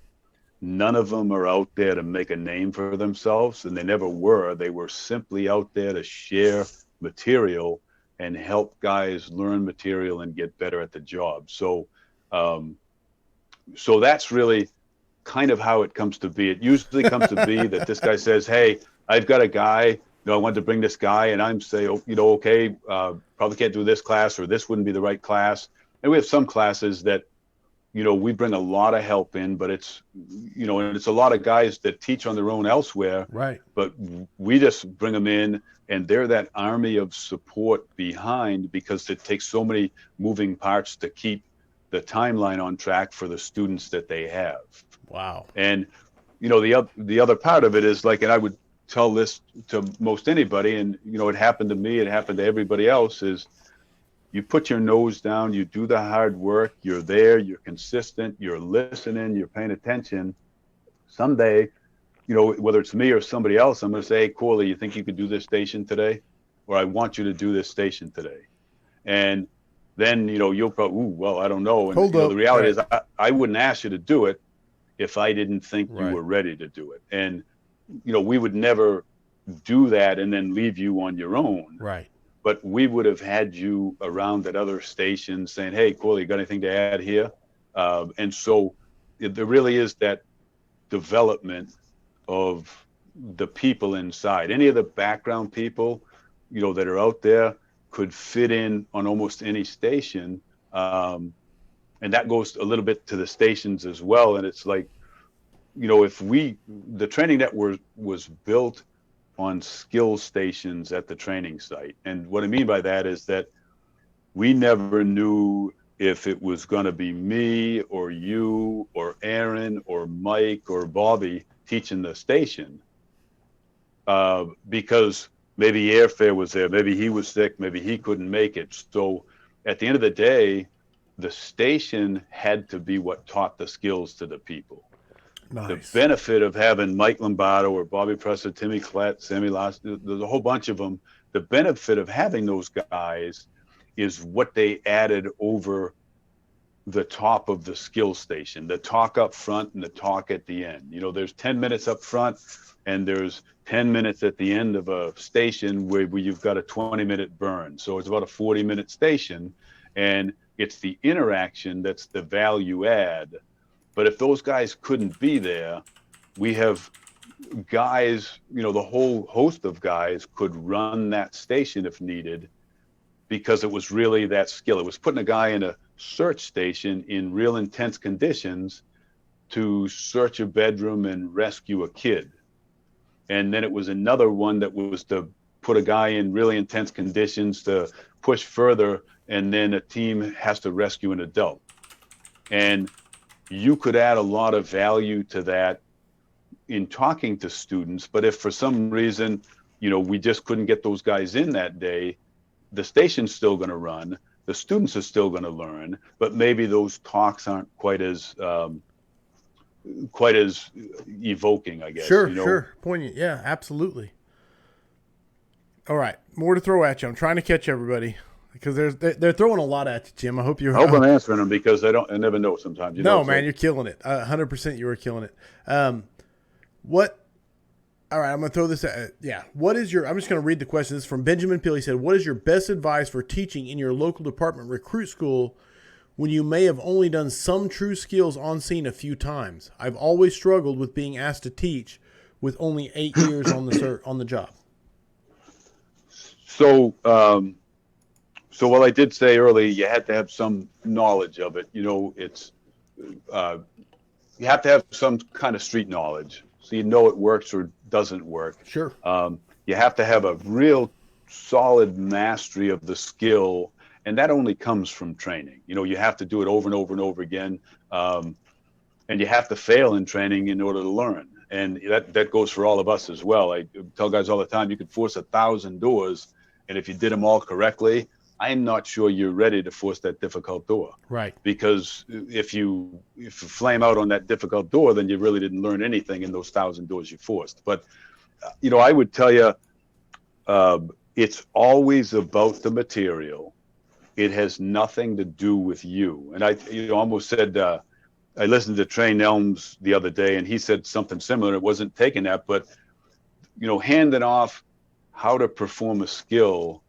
none of them are out there to make a name for themselves, and they never were. They were simply out there to share material and help guys learn material and get better at the job. So that's really kind of how it comes to be. It usually comes to be that this guy says, hey, I've got a guy, I want to bring this guy, and I'm saying, okay, probably can't do this class, or this wouldn't be the right class. And we have some classes that, we bring a lot of help in, but it's, and it's a lot of guys that teach on their own elsewhere. Right. But we just bring them in, and they're that army of support behind, because it takes so many moving parts to keep the timeline on track for the students that they have. Wow. And, the other part of it is like, and I would tell this to most anybody, and, it happened to me, it happened to everybody else, is you put your nose down, you do the hard work, you're there, you're consistent, you're listening, you're paying attention. Someday, whether it's me or somebody else, I'm going to say, hey, Corley, you think you could do this station today? Or I want you to do this station today. And then, you'll probably, well, I don't know. And the reality is I wouldn't ask you to do it if I didn't think you were ready to do it. And, we would never do that and then leave you on your own. Right. But we would have had you around at other stations saying, hey, Corley, you got anything to add here? And so there really is that development of the people inside. Any of the background people, that are out there could fit in on almost any station. And that goes a little bit to the stations as well. And it's like, the training network was built on skill stations at the training site. And what I mean by that is that we never knew if it was going to be me or you or Aaron or Mike or Bobby teaching the station, because maybe airfare was there, maybe he was sick, maybe he couldn't make it. So at the end of the day, the station had to be what taught the skills to the people. Nice. The benefit of having Mike Lombardo or Bobby Presser, Timmy Klett, Sammy Lost, there's a whole bunch of them. The benefit of having those guys is what they added over the top of the skill station, the talk up front and the talk at the end. You know, there's 10 minutes up front and there's 10 minutes at the end of a station where you've got a 20-minute burn. So it's about a 40-minute station, and it's the interaction that's the value add. But if those guys couldn't be there, we have guys, you know, the whole host of guys could run that station if needed, because it was really that skill. It was putting a guy in a search station in real intense conditions to search a bedroom and rescue a kid. And then it was another one that was to put a guy in really intense conditions to push further, and then a team has to rescue an adult. And you could add a lot of value to that in talking to students. But if for some reason, you know, we just couldn't get those guys in that day, the station's still going to run, the students are still going to learn, but maybe those talks aren't quite as evoking, I guess. Sure, you know? sure. Poignant. Yeah, absolutely. All right. More to throw at you. I'm trying to catch everybody because they're throwing a lot at you, Jim. I hope you're. I hope I'm answering them, because I never know sometimes. You know, man, you're killing it. 100% you are killing it. What? All right, I'm going to throw this at, what is your, I'm just going to read the question. This is from Benjamin Peel. He said, what is your best advice for teaching in your local department recruit school when you may have only done some true skills on scene a few times? I've always struggled with being asked to teach with only 8 years on the job. So, while I did say earlier, you had to have some knowledge of it. You know, it's, you have to have some kind of street knowledge, so you know it works or doesn't work. Sure. You have to have a real solid mastery of the skill, and that only comes from training. You know, you have to do it over and over and over again, and you have to fail in training in order to learn. And that goes for all of us as well. I tell guys all the time, you could force 1,000 doors, and if you did them all correctly, I'm not sure you're ready to force that difficult door. Right. Because if you flame out on that difficult door, then you really didn't learn anything in those 1,000 doors you forced. But, you know, I would tell you, it's always about the material. It has nothing to do with you. And I almost said, I listened to Trey Nelms the other day, and he said something similar. It wasn't taking that, but, you know, handing off how to perform a skill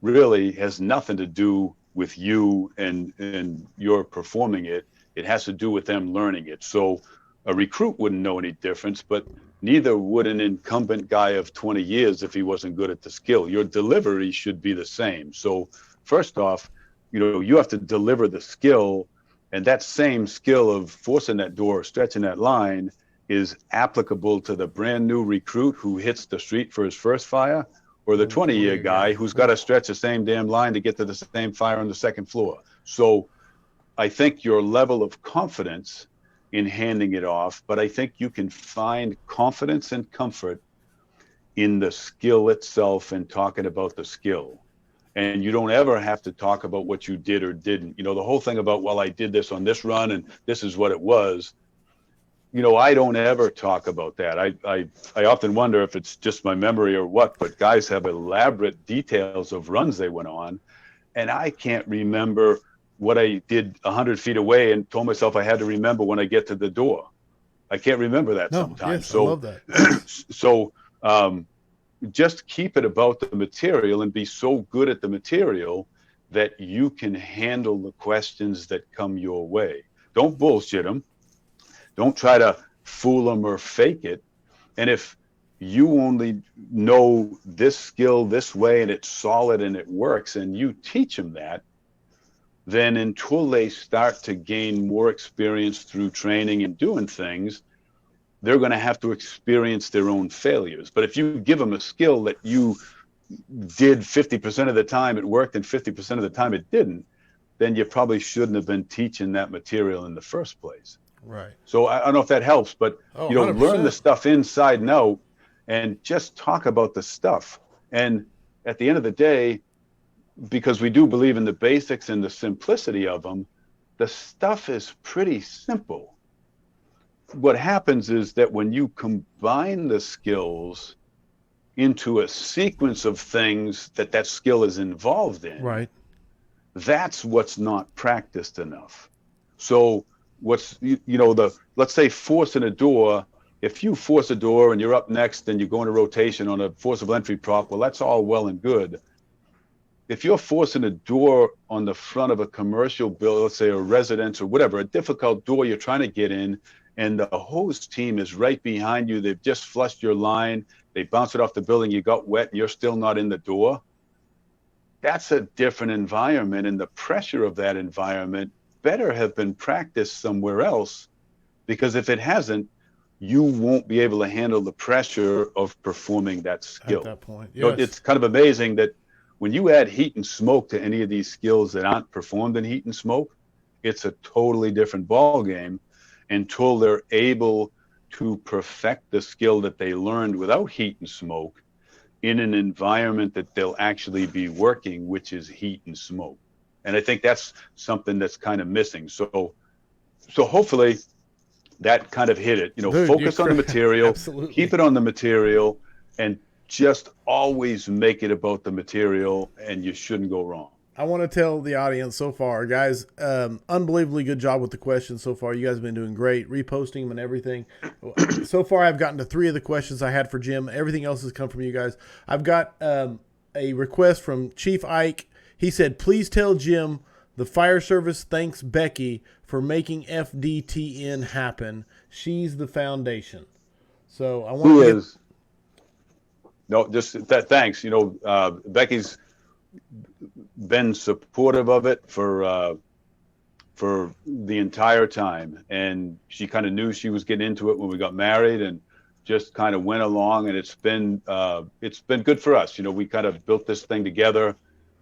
really has nothing to do with you and you're performing it. It has to do with them learning it. So a recruit wouldn't know any difference, but neither would an incumbent guy of 20 years if he wasn't good at the skill. Your delivery should be the same. So first off, you know, you have to deliver the skill, and that same skill of forcing that door, stretching that line, is applicable to the brand new recruit who hits the street for his first fire, or the 20-year guy who's got to stretch the same damn line to get to the same fire on the second floor. So I think your level of confidence in handing it off, but I think you can find confidence and comfort in the skill itself and talking about the skill. And you don't ever have to talk about what you did or didn't. You know, the whole thing about, well, I did this on this run and this is what it was. You know, I don't ever talk about that. I often wonder if it's just my memory or what, but guys have elaborate details of runs they went on, and I can't remember what I did 100 feet away and told myself I had to remember when I get to the door. I can't remember that sometimes. Yes, I love that. So just keep it about the material and be so good at the material that you can handle the questions that come your way. Don't bullshit them. Don't try to fool them or fake it. And if you only know this skill this way and it's solid and it works, and you teach them that, then until they start to gain more experience through training and doing things, they're going to have to experience their own failures. But if you give them a skill that you did 50% of the time it worked and 50% of the time it didn't, then you probably shouldn't have been teaching that material in the first place. Right. So I don't know if that helps, but you know, 100%. learn the stuff inside and out, and just talk about the stuff. And at the end of the day, because we do believe in the basics and the simplicity of them, the stuff is pretty simple. What happens is that when you combine the skills into a sequence of things that skill is involved in, right, that's what's not practiced enough. So let's say forcing a door. If you force a door and you're up next and you go into rotation on a forcible entry prop, well, that's all well and good. If you're forcing a door on the front of a commercial building, let's say a residence or whatever, a difficult door you're trying to get in, and the host team is right behind you, they've just flushed your line, they bounce it off the building, you got wet, and you're still not in the door, that's a different environment, and the pressure of that environment better have been practiced somewhere else, because if it hasn't, you won't be able to handle the pressure of performing that skill. At that point, yes. So it's kind of amazing that when you add heat and smoke to any of these skills that aren't performed in heat and smoke, it's a totally different ball game until they're able to perfect the skill that they learned without heat and smoke in an environment that they'll actually be working, which is heat and smoke. And I think that's something that's kind of missing. So hopefully that kind of hit it. Dude, focus on the material, absolutely. keep it on the material, and just always make it about the material, and you shouldn't go wrong. I want to tell the audience so far, guys, unbelievably good job with the questions so far. You guys have been doing great, reposting them and everything. So far, I've gotten to 3 of the questions I had for Jim. Everything else has come from you guys. I've got a request from Chief Ike. He said, please tell Jim the fire service thanks Becky for making FDTN happen. She's the foundation. So I want Who to is? No, just that. Thanks. Becky's been supportive of it for the entire time, and she kind of knew she was getting into it when we got married, and just kind of went along. And it's been good for us. We kind of built this thing together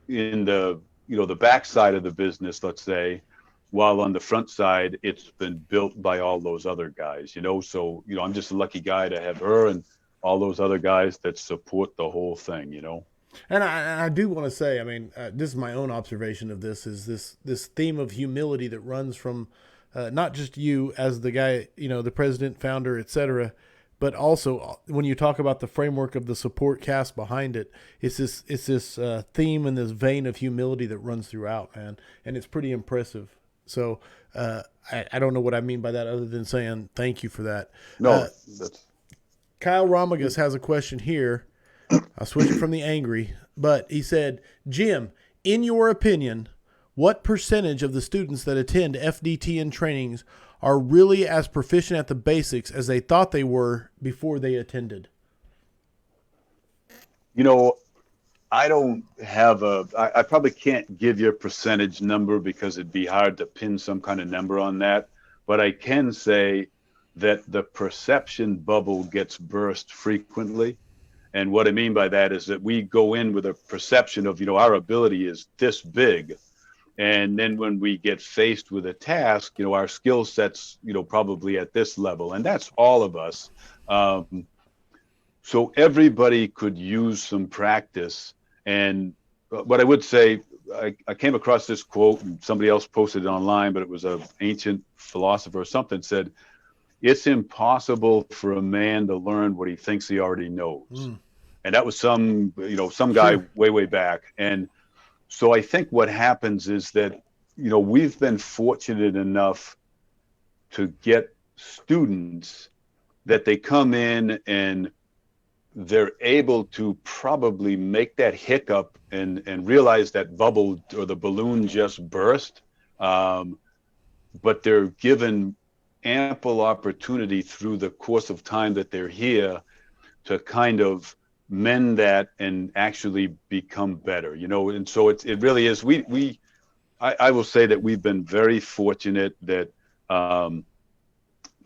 in the the back side of the business, let's say, while on the front side it's been built by all those other guys. So I'm just a lucky guy to have her and all those other guys that support the whole thing. And I do want to say, I mean, this is my own observation of this, is this theme of humility that runs from not just you as the guy, the president, founder, etc., but also when you talk about the framework of the support cast behind it, it's this theme and this vein of humility that runs throughout, man, and it's pretty impressive. So I don't know what I mean by that other than saying thank you for that. No, Kyle Romagus has a question here. I'll switch it from the angry, but he said, Jim, in your opinion, what percentage of the students that attend FDTN trainings are really as proficient at the basics as they thought they were before they attended? I don't have I probably can't give you a percentage number because it'd be hard to pin some kind of number on that. But I can say that the perception bubble gets burst frequently. And what I mean by that is that we go in with a perception of, our ability is this big. And then when we get faced with a task, our skill sets, probably at this level. And that's all of us. So everybody could use some practice. And what I would say, I came across this quote, and somebody else posted it online, but it was an ancient philosopher or something, said, it's impossible for a man to learn what he thinks he already knows. And that was some guy way back. And so I think what happens is that, we've been fortunate enough to get students that they come in and they're able to probably make that hiccup and realize that bubble or the balloon just burst. But they're given ample opportunity through the course of time that they're here to kind of mend that and actually become better, and so it really is. I will say that we've been very fortunate that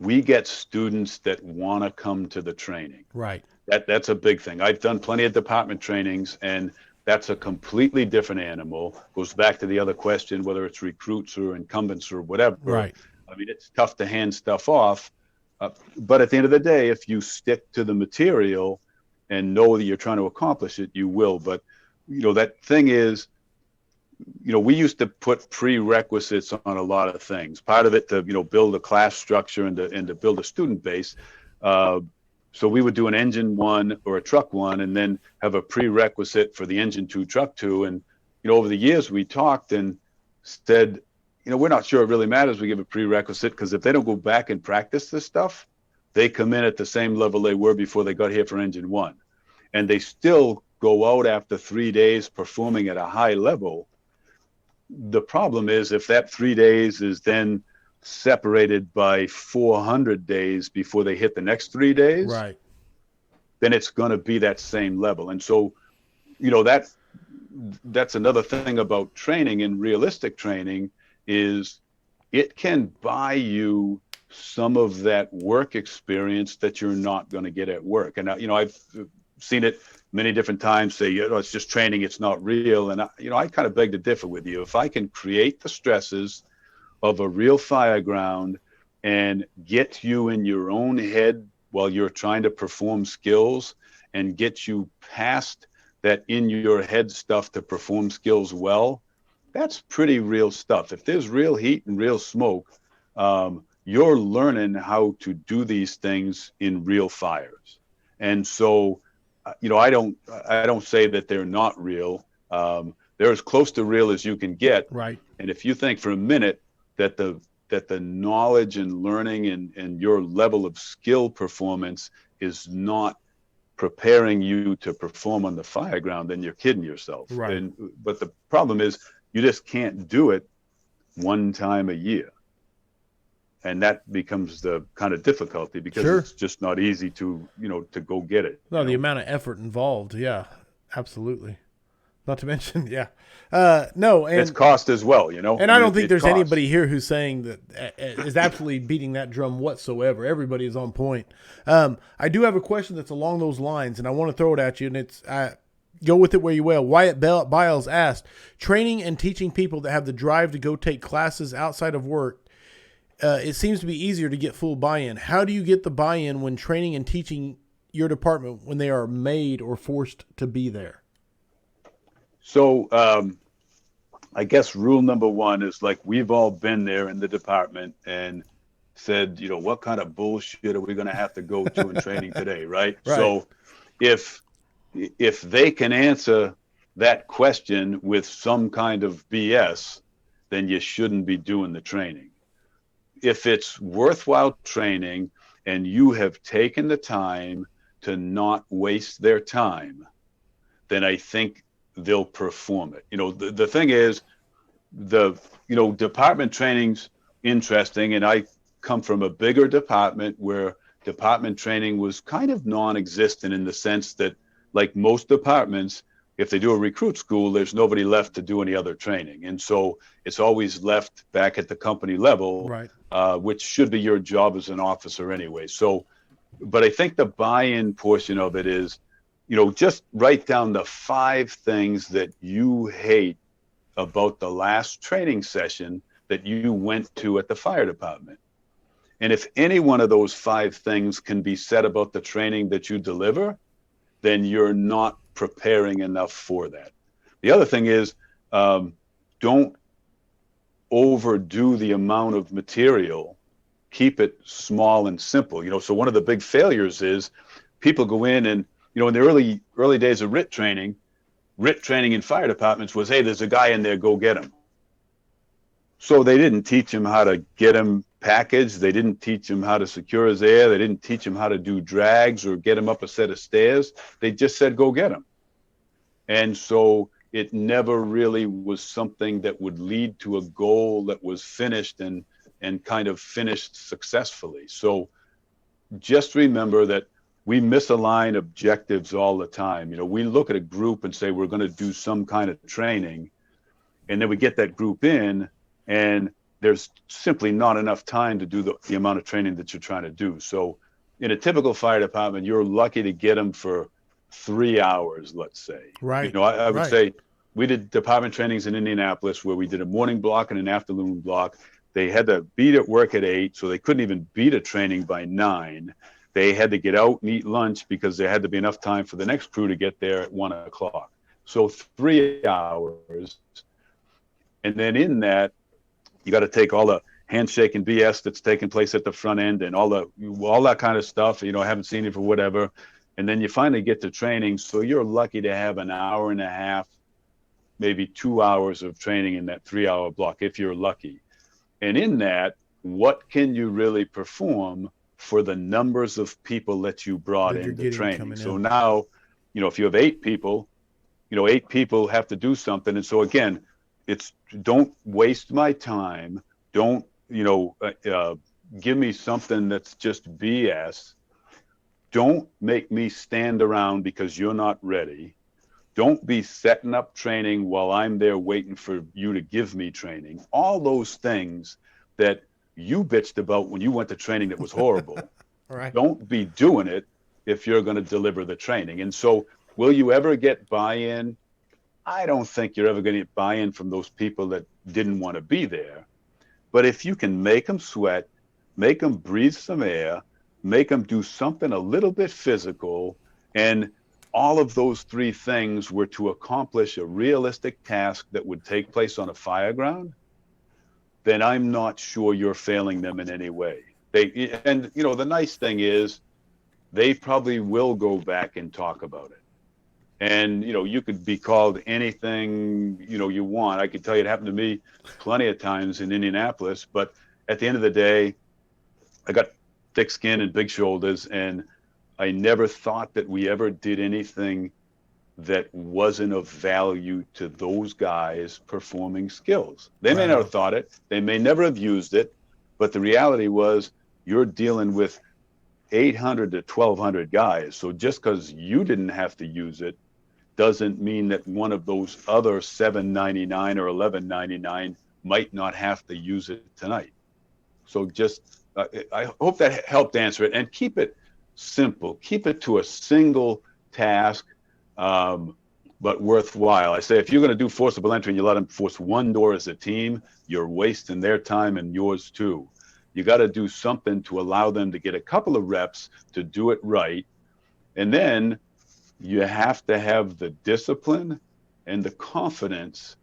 we get students that want to come to the training. Right. That's a big thing. I've done plenty of department trainings, and that's a completely different animal. Goes back to the other question, whether it's recruits or incumbents or whatever. Right. I mean, it's tough to hand stuff off, but at the end of the day, if you stick to the material and know that you're trying to accomplish it, you will. But, that thing is, we used to put prerequisites on a lot of things. Part of it to, build a class structure and to build a student base. So we would do an engine 1 or a truck 1 and then have a prerequisite for the engine 2, truck 2. And, over the years we talked and said, we're not sure it really matters. We give a prerequisite because if they don't go back and practice this stuff, they come in at the same level they were before they got here for engine one. And they still go out after 3 days performing at a high level. The problem is if that 3 days is then separated by 400 days before they hit the next 3 days, right, then it's going to be that same level. And so, that's another thing about training and realistic training is it can buy you some of that work experience that you're not going to get at work. And, I've seen it many different times say, it's just training, it's not real. And, I kind of beg to differ with you. If I can create the stresses of a real fire ground and get you in your own head while you're trying to perform skills and get you past that in your head stuff to perform skills well, that's pretty real stuff. If there's real heat and real smoke, you're learning how to do these things in real fires. And so, I don't say that they're not real. They're as close to real as you can get. right. And if you think for a minute that the knowledge and learning and your level of skill performance is not preparing you to perform on the fire ground, then you're kidding yourself. Right. But the problem is you just can't do it one time a year. And that becomes the kind of difficulty because Sure. it's just not easy to go get it. No, the amount of effort involved. Yeah, absolutely. Not to mention, yeah. No, and it's cost as well, And I don't think there's costs. anybody here who's saying that is absolutely beating that drum whatsoever. Everybody is on point. I do have a question that's along those lines, and I want to throw it at you, and it's go with it where you will. Wyatt Biles asked, training and teaching people that have the drive to go take classes outside of work, it seems to be easier to get full buy-in. How do you get the buy-in when training and teaching your department when they are made or forced to be there? So I guess rule number one is like we've all been there in the department and said, what kind of bullshit are we going to have to go to in training today, right? Right. So if they can answer that question with some kind of BS, then you shouldn't be doing the training. If it's worthwhile training and you have taken the time to not waste their time, then I think they'll perform it. The thing is, department training's interesting, and I come from a bigger department where department training was kind of non-existent in the sense that, like most departments, if they do a recruit school, there's nobody left to do any other training. And so it's always left back at the company level, Right. Which should be your job as an officer anyway. So, but I think the buy-in portion of it is, just write down the 5 things that you hate about the last training session that you went to at the fire department. And if any one of those 5 things can be said about the training that you deliver, then you're not preparing enough for that. The other thing is, don't overdo the amount of material. Keep it small and simple. So one of the big failures is people go in and, in the early days of RIT training in fire departments was, hey, there's a guy in there, go get him. So they didn't teach him how to get him packaged. They didn't teach him how to secure his air. They didn't teach him how to do drags or get him up a set of stairs. They just said, go get him. And so it never really was something that would lead to a goal that was finished and kind of finished successfully. So just remember that we misalign objectives all the time. We look at a group and say we're going to do some kind of training, and then we get that group in, and there's simply not enough time to do the amount of training that you're trying to do. So in a typical fire department, you're lucky to get them for 3 hours, let's say. Right. I would Right. say we did department trainings in Indianapolis where we did a morning block and an afternoon block. They had to be at work at 8, so they couldn't even be to training by 9. They had to get out and eat lunch because there had to be enough time for the next crew to get there at 1 o'clock. So 3 hours. And then in that, you got to take all the handshake and BS that's taking place at the front end and all that kind of stuff. Haven't seen it for whatever. And then you finally get to training. So you're lucky to have an hour and a half, maybe 2 hours of training in that 3 hour block, if you're lucky. And in that, what can you really perform for the numbers of people that you brought That you're into getting training? coming So in. now, if you have 8 people, 8 people have to do something. And so again, it's don't waste my time. Don't, give me something that's just BS. Don't make me stand around because you're not ready. Don't be setting up training while I'm there waiting for you to give me training. All those things that you bitched about when you went to training that was horrible. Right. Don't be doing it if you're going to deliver the training. And so, will you ever get buy-in? I don't think you're ever going to get buy-in from those people that didn't want to be there. But if you can make them sweat, make them breathe some air, make them do something a little bit physical, and all of those 3 things were to accomplish a realistic task that would take place on a fire ground, then I'm not sure you're failing them in any way. The nice thing is they probably will go back and talk about it. And, you could be called anything, you want. I could tell you it happened to me plenty of times in Indianapolis, but at the end of the day, I got thick skin and big shoulders, and I never thought that we ever did anything that wasn't of value to those guys performing skills. They may not have thought it, they may never have used it, but the reality was you're dealing with 800 to 1,200 guys. So just because you didn't have to use it doesn't mean that one of those other 799 or 1199 might not have to use it tonight. So just, I hope that helped answer it, and keep it simple. Keep it to a single task, but worthwhile. I say if you're going to do forcible entry and you let them force one door as a team, you're wasting their time and yours too. You got to do something to allow them to get a couple of reps to do it right. And then you have to have the discipline and the confidence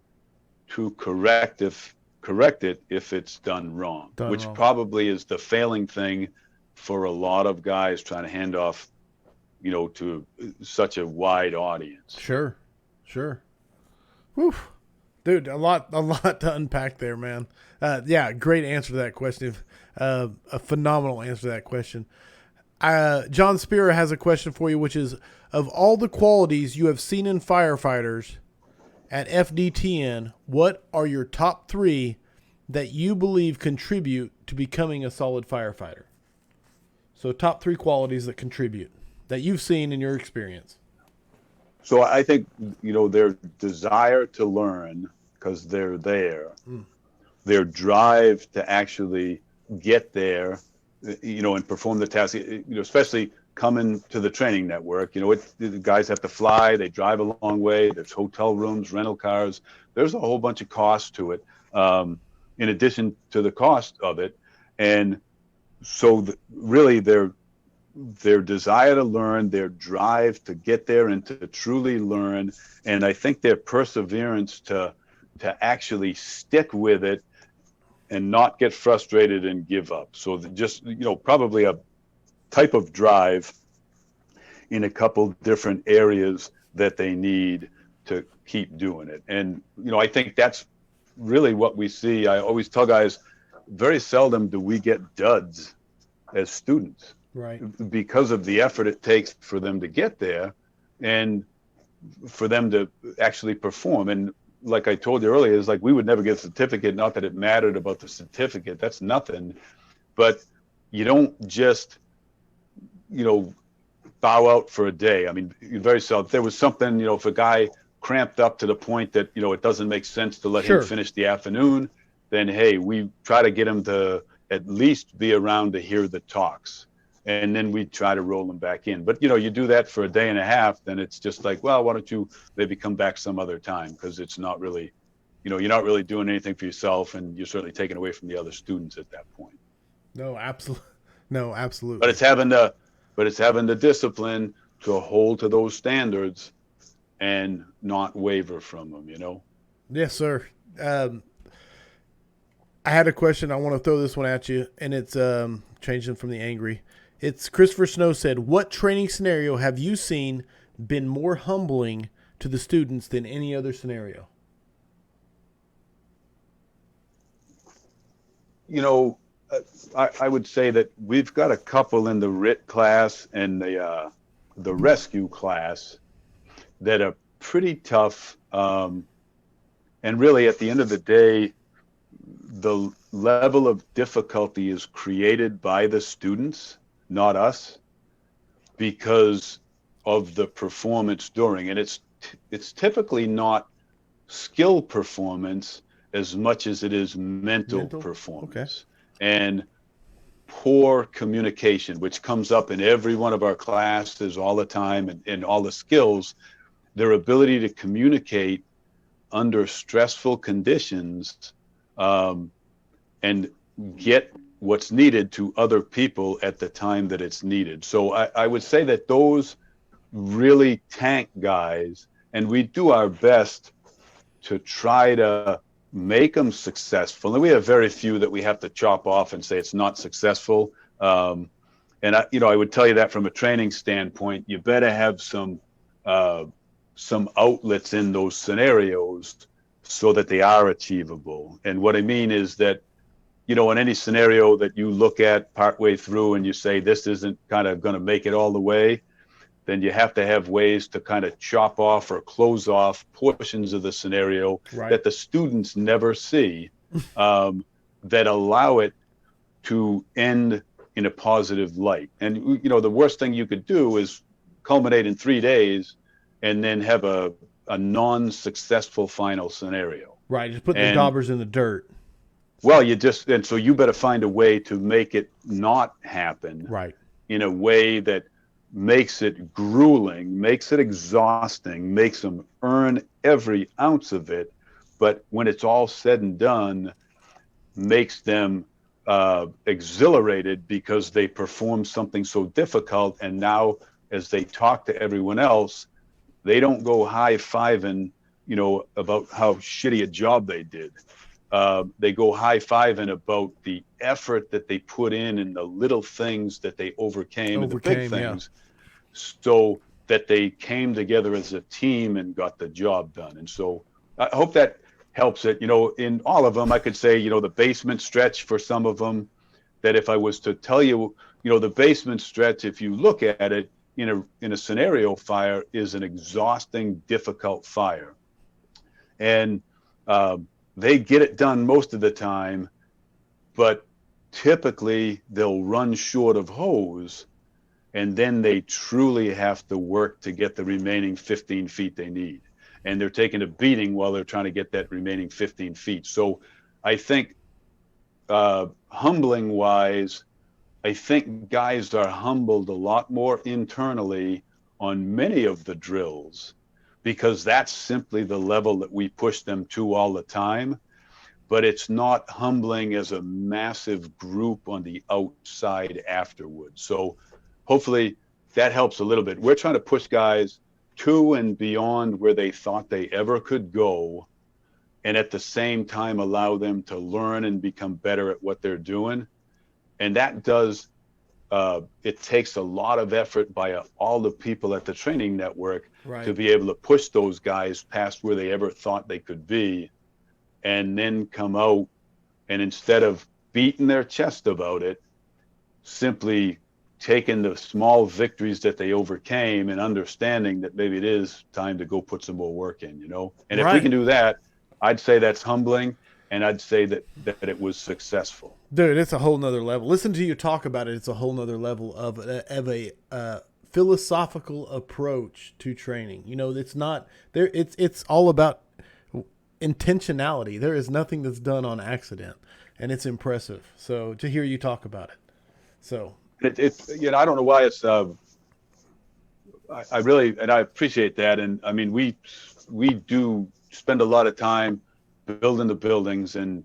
to correct it if it's done wrong, which probably is the failing thing for a lot of guys trying to hand off, to such a wide audience. Sure. Whew. Dude, a lot to unpack there, man. Yeah, great answer to that question. A phenomenal answer to that question. John Spira has a question for you, which is, of all the qualities you have seen in firefighters at FDTN, what are your top 3 that you believe contribute to becoming a solid firefighter? So top 3 qualities that contribute that you've seen in your experience. So I think, their desire to learn, because they're there, their drive to actually get there, and perform the task, especially coming to the training network. The guys have to fly, they drive a long way, there's hotel rooms, rental cars, there's a whole bunch of costs to it, in addition to the cost of it. And so really their desire to learn, their drive to get there and to truly learn, and I think their perseverance to actually stick with it and not get frustrated and give up. So just, probably a type of drive in a couple different areas that they need to keep doing it. And, I think that's really what we see. I always tell guys, very seldom do we get duds as students. Right. Because of the effort it takes for them to get there and for them to actually perform. And like I told you earlier, is like we would never get a certificate, not that it mattered about the certificate, that's nothing. But you don't just, bow out for a day. I mean, very seldom. If there was something, if a guy cramped up to the point that, it doesn't make sense to let him finish the afternoon, then, hey, we try to get him to at least be around to hear the talks. And then we try to roll them back in. But, you do that for a day and a half, then it's just like, well, why don't you maybe come back some other time? Because it's not really, you're not really doing anything for yourself, and you're certainly taking away from the other students at that point. No, absolutely. But it's having the discipline to hold to those standards and not waver from them, Yes, sir. I had a question. I want to throw this one at you, and it's changing from the angry. It's Christopher Snow said, what training scenario have you seen been more humbling to the students than any other scenario? you know, I would say that we've got a couple in the RIT class and the rescue class that are pretty tough. And really, at the end of the day, the level of difficulty is created by the students, not us, because of the performance during. And it's typically not skill performance as much as it is mental performance. Okay. And poor communication, which comes up in every one of our classes all the time, and all the skills, their ability to communicate under stressful conditions, and get what's needed to other people at the time that it's needed. So I would say that those really tank guys, and we do our best to try to make them successful. And we have very few that we have to chop off and say it's not successful. And I would tell you that from a training standpoint, you better have some outlets in those scenarios so that they are achievable. And what I mean is that, in any scenario that you look at partway through and you say, this isn't kind of going to make it all the way, then you have to have ways to kind of chop off or close off portions of the scenario that the students never see, that allow it to end in a positive light. And, the worst thing you could do is culminate in 3 days and then have a non-successful final scenario. Right, just putting the daubers in the dirt. Well, so you better find a way to make it not happen. Right. In a way that makes it grueling, makes it exhausting, makes them earn every ounce of it, but when it's all said and done, makes them exhilarated because they performed something so difficult, and now as they talk to everyone else, they don't go high-fiving, about how shitty a job they did. They go high-fiving about the effort that they put in and the little things that they overcame and the big things, so that they came together as a team and got the job done. And so I hope that helps it. In all of them, I could say, the basement stretch for some of them, that if I was to tell you, the basement stretch, if you look at it in a scenario fire, is an exhausting, difficult fire. And they get it done most of the time, but typically they'll run short of hose, and then they truly have to work to get the remaining 15 feet they need. And they're taking a beating while they're trying to get that remaining 15 feet. So I think humbling wise, I think guys are humbled a lot more internally on many of the drills, because that's simply the level that we push them to all the time. But it's not humbling as a massive group on the outside afterwards. So hopefully that helps a little bit. We're trying to push guys to and beyond where they thought they ever could go, and at the same time allow them to learn and become better at what they're doing. And that does, it takes a lot of effort by all the people at the training network to be able to push those guys past where they ever thought they could be, and then come out and, instead of beating their chest about it, simply taking the small victories that they overcame and understanding that maybe it is time to go put some more work in, And if we can do that, I'd say that's humbling, and I'd say that it was successful. Dude, it's a whole nother level. Listen to you talk about it. It's a whole nother level of a philosophical approach to training. It's not there. It's all about intentionality. There is nothing that's done on accident, and it's impressive. So to hear you talk about it. So it's I don't know why it's I really, and I appreciate that. And I mean, we do spend a lot of time building the buildings, and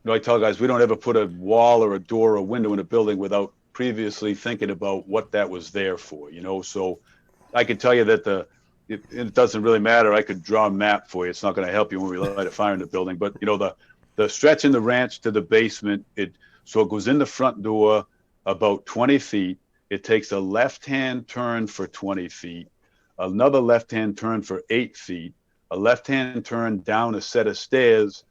I tell guys, we don't ever put a wall or a door or a window in a building without previously thinking about what that was there for, So I can tell you that it doesn't really matter. I could draw a map for you. It's not going to help you when we light a fire in the building. But the stretch in the ranch to the basement, so it goes in the front door about 20 feet. It takes a left-hand turn for 20 feet, another left-hand turn for 8 feet, a left-hand turn down a set of stairs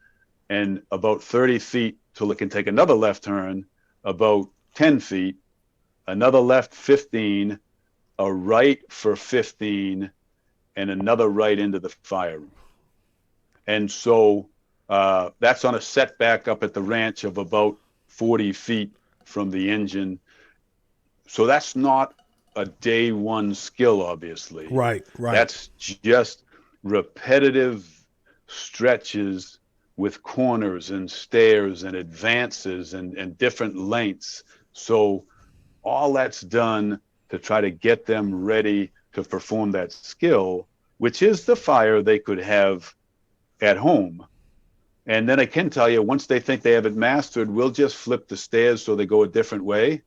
and about 30 feet till it can take another left turn, about 10 feet, another left 15, a right for 15, and another right into the fire room. And so that's on a setback up at the ranch of about 40 feet from the engine. So that's not a day one skill, obviously. Right. That's just repetitive stretches with corners and stairs and advances and different lengths. So all that's done to try to get them ready to perform that skill, which is the fire they could have at home. And then I can tell you, once they think they have it mastered, we'll just flip the stairs so they go a different way.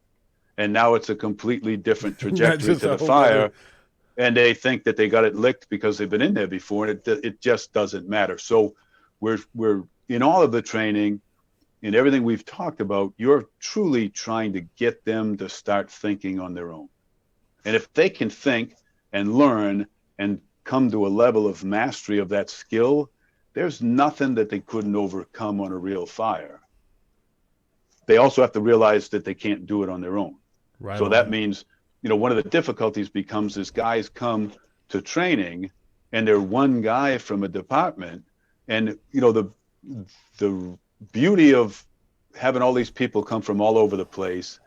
And now it's a completely different trajectory to the fire. And they think that they got it licked because they've been in there before, and it just doesn't matter. So we're in all of the training, in everything we've talked about, you're truly trying to get them to start thinking on their own. And if they can think and learn and come to a level of mastery of that skill, there's nothing that they couldn't overcome on a real fire. They also have to realize that they can't do it on their own. Right. So that means, one of the difficulties becomes is guys come to training and they're one guy from a department. And, the beauty of having all these people come from all over the place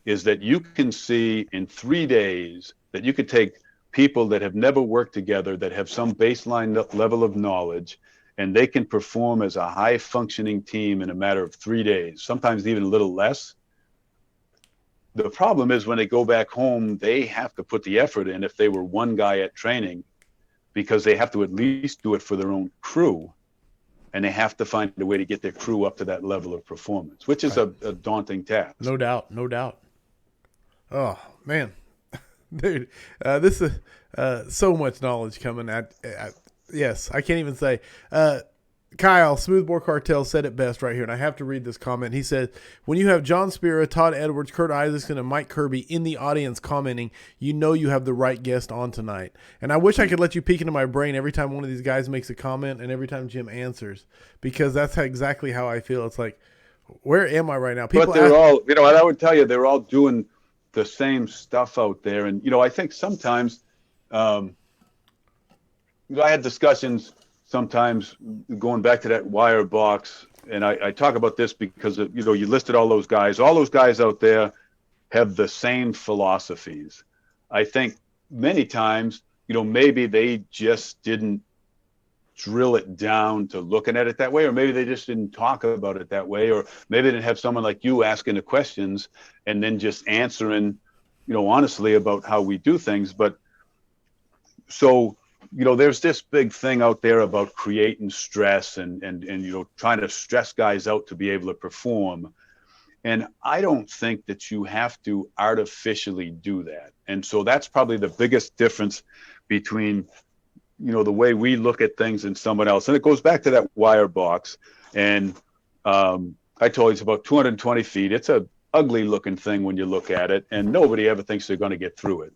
is that you can see in 3 days that you could take people that have never worked together, that have some baseline level of knowledge, and they can perform as a high functioning team in a matter of 3 days, sometimes even a little less. The problem is when they go back home, they have to put the effort in if they were one guy at training, because they have to at least do it for their own crew. And they have to find a way to get their crew up to that level of performance, which is a daunting task. No doubt. Oh, man. Dude, this is so much knowledge coming at yes, I can't even say. Kyle, Smoothbore Cartel, said it best right here, and I have to read this comment. He said, when you have John Spira, Todd Edwards, Kurt Isaacson, and Mike Kirby in the audience commenting, you know you have the right guest on tonight. And I wish I could let you peek into my brain every time one of these guys makes a comment and every time Jim answers, because that's exactly how I feel. It's like, where am I right now? But they're all, and I would tell you, they're all doing the same stuff out there. And, I think sometimes, I had discussions sometimes going back to that wire box, and I talk about this because you listed all those guys out there have the same philosophies. I think many times, maybe they just didn't drill it down to looking at it that way, or maybe they just didn't talk about it that way, or maybe they didn't have someone like you asking the questions and then just answering, honestly about how we do things. But so, there's this big thing out there about creating stress and trying to stress guys out to be able to perform. And I don't think that you have to artificially do that. And so that's probably the biggest difference between, the way we look at things and someone else. And it goes back to that wire box. And I told you it's about 220 feet. It's a ugly looking thing when you look at it, and nobody ever thinks they're going to get through it.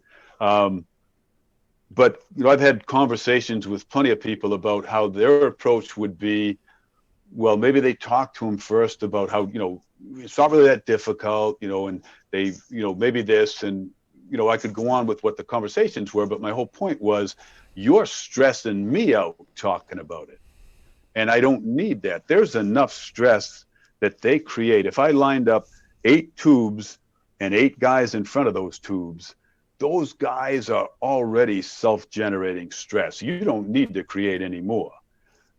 But, I've had conversations with plenty of people about how their approach would be, well, maybe they talk to them first about how, it's not really that difficult, and they, maybe this, and, I could go on with what the conversations were, but my whole point was, you're stressing me out talking about it. And I don't need that. There's enough stress that they create. If I lined up 8 tubes and 8 guys in front of those tubes, those guys are already self-generating stress. You don't need to create any more.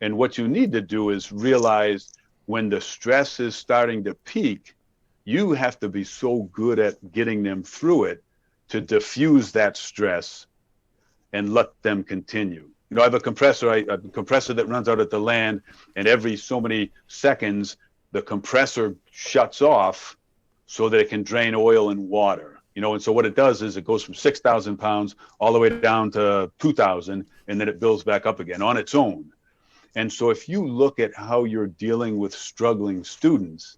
And what you need to do is realize when the stress is starting to peak, you have to be so good at getting them through it to diffuse that stress and let them continue. I have a compressor that runs out at the land, and every so many seconds, the compressor shuts off so that it can drain oil and water. And so what it does is it goes from 6,000 pounds all the way down to 2,000, and then it builds back up again on its own. And so if you look at how you're dealing with struggling students,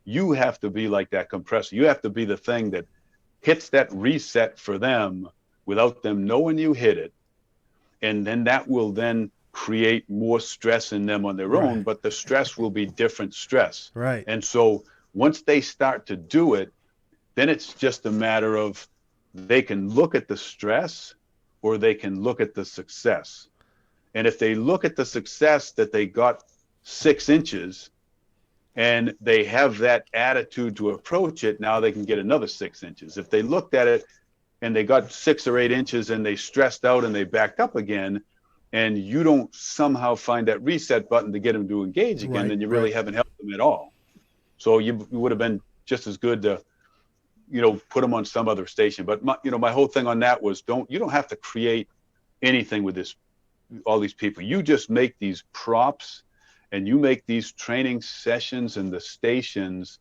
you have to be like that compressor. You have to be the thing that hits that reset for them without them knowing you hit it. And then that will then create more stress in them on their own, but the stress will be different stress. Right. And so once they start to do it, then it's just a matter of they can look at the stress or they can look at the success. And if they look at the success that they got 6 inches and they have that attitude to approach it, now they can get another 6 inches. If they looked at it and they got 6 or 8 inches and they stressed out and they backed up again, and you don't somehow find that reset button to get them to engage again, then you really haven't helped them at all. So you would have been just as good to, put them on some other station. But my whole thing on that was you don't have to create anything with all these people. You just make these props and you make these training sessions and the stations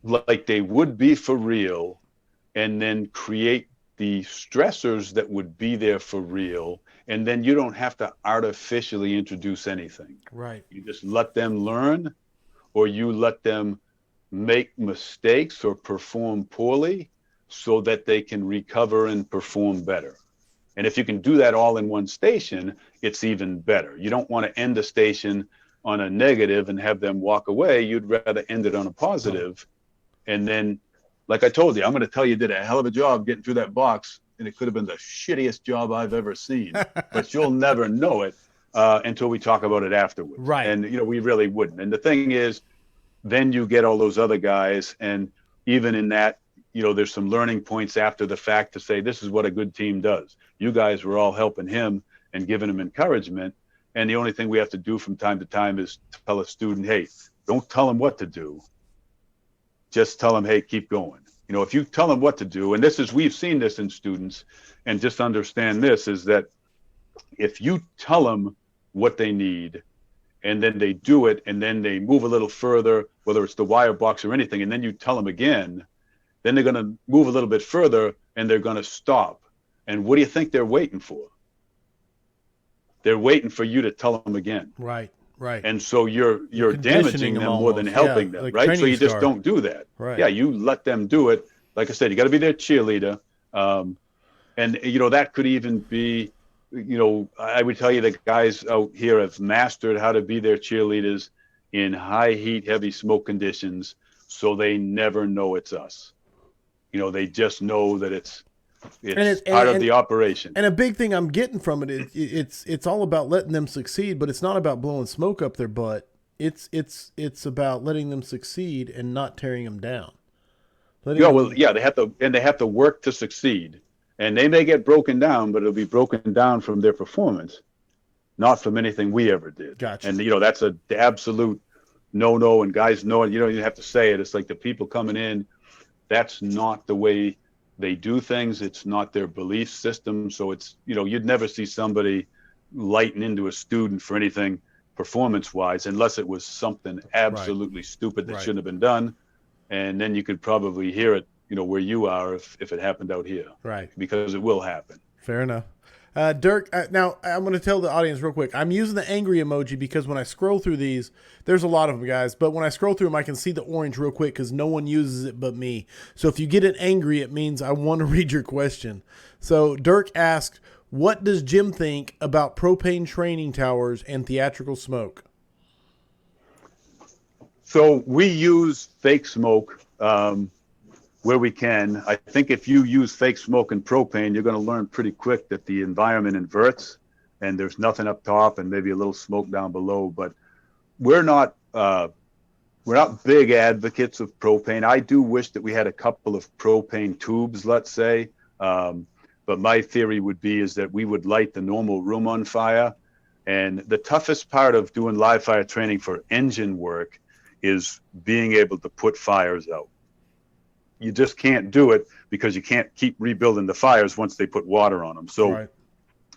like they would be for real, and then create the stressors that would be there for real. And then you don't have to artificially introduce anything. Right. You just let them learn, or you let them make mistakes or perform poorly so that they can recover and perform better. And if you can do that all in one station, it's even better. You don't want to end a station on a negative and have them walk away. You'd rather end it on a positive. And then, like I told you, I'm going to tell you did a hell of a job getting through that box, and it could have been the shittiest job I've ever seen. But you'll never know it until we talk about it afterwards. Right. And, we really wouldn't. And the thing is, then you get all those other guys. And even in that, there's some learning points after the fact to say, this is what a good team does. You guys were all helping him and giving him encouragement. And the only thing we have to do from time to time is tell a student, hey, don't tell him what to do. Just tell them, hey, keep going. If you tell them what to do, and we've seen this in students, and just understand this, is that if you tell them what they need, and then they do it, and then they move a little further, whether it's the wire box or anything, and then you tell them again, then they're going to move a little bit further, and they're going to stop. And what do you think they're waiting for? They're waiting for you to tell them again. Right. Right. And so you're damaging them more than helping them, like right? So you just star. don't do that. Right. Yeah, you let them do it. Like I said, you got to be their cheerleader. And, that could even be, I would tell you that guys out here have mastered how to be their cheerleaders in high heat, heavy smoke conditions, so they never know it's us. They just know that it's part of the operation. And a big thing I'm getting from it is it's all about letting them succeed, but it's not about blowing smoke up their butt. It's about letting them succeed and not tearing them down. They have to work to succeed, and they may get broken down, but it'll be broken down from their performance, not from anything we ever did. Gotcha. And that's the absolute no, and guys know it. You don't even have to say it. It's like the people coming in, that's not the way they do things. It's not their belief system. So it's, you'd never see somebody lighten into a student for anything performance-wise, unless it was something absolutely stupid that shouldn't have been done. And then you could probably hear it, where you are if it happened out here. Right. Because it will happen. Fair enough. Dirk, now I'm going to tell the audience real quick. I'm using the angry emoji because when I scroll through these, there's a lot of them, guys. But when I scroll through them, I can see the orange real quick because no one uses it but me. So if you get it angry, it means I want to read your question. So Dirk asked, what does Jim think about propane training towers and theatrical smoke? So we use fake smoke where we can. I think if you use fake smoke and propane, you're going to learn pretty quick that the environment inverts and there's nothing up top and maybe a little smoke down below. But we're not big advocates of propane. I do wish that we had a couple of propane tubes, let's say. But my theory would be is that we would light the normal room on fire. And the toughest part of doing live fire training for engine work is being able to put fires out. You just can't do it because you can't keep rebuilding the fires once they put water on them. So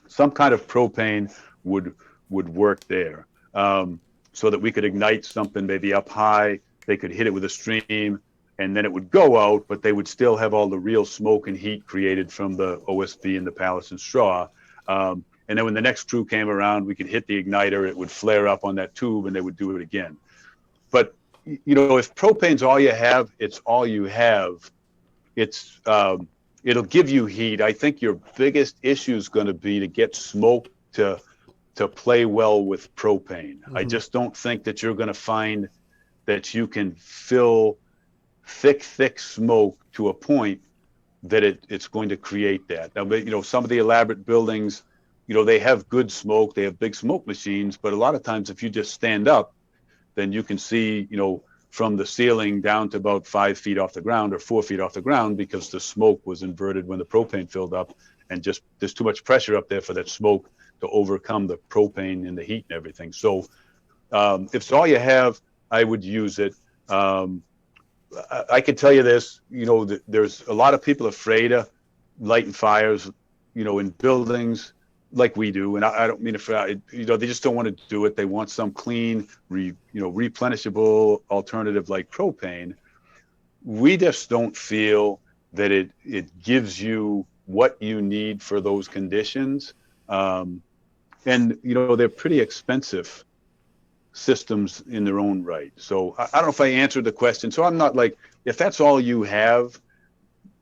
some kind of propane would work there, so that we could ignite something maybe up high. They could hit it with a stream and then it would go out, but they would still have all the real smoke and heat created from the OSB and the pallets and straw. And then when the next crew came around, we could hit the igniter, it would flare up on that tube and they would do it again. But if propane's all you have, it's all you have. It'll give you heat. I think your biggest issue is going to be to get smoke to to play well with propane. Mm-hmm. I just don't think that you're going to find that you can fill thick smoke to a point that it's going to create that. Now, you know, some of the elaborate buildings, you know, they have good smoke, they have big smoke machines, but a lot of times if you just stand up, then you can see, you know, from the ceiling down to about 5 feet off the ground or 4 feet off the ground, because the smoke was inverted when the propane filled up, and just there's too much pressure up there for that smoke to overcome the propane and the heat and everything. So if it's all you have, I would use it. I can tell you this, you know, there's a lot of people afraid of lighting fires, you know, in buildings like we do. And I don't mean to, you know, they just don't want to do it. They want some clean, replenishable alternative like propane. We just don't feel that it gives you what you need for those conditions. And, you know, they're pretty expensive systems in their own right. So I don't know if I answered the question. So I'm not like, if that's all you have,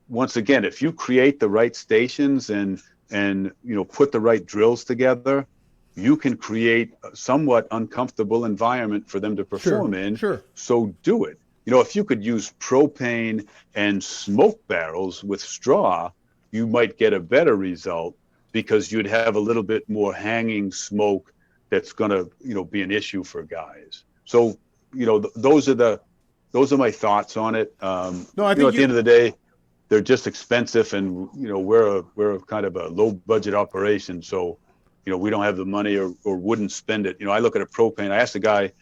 once again, if you create the right stations and you know, put the right drills together, you can create a somewhat uncomfortable environment for them to perform in. Sure. So do it. You know, if you could use propane and smoke barrels with straw, you might get a better result, because you'd have a little bit more hanging smoke that's going to, you know, be an issue for guys. So, you know, those are my thoughts on it. No, I think, you know, at the end of the day, they're just expensive, and, you know, we're a kind of a low budget operation. So, you know, we don't have the money or wouldn't spend it. You know, I look at a propane, I asked the guy,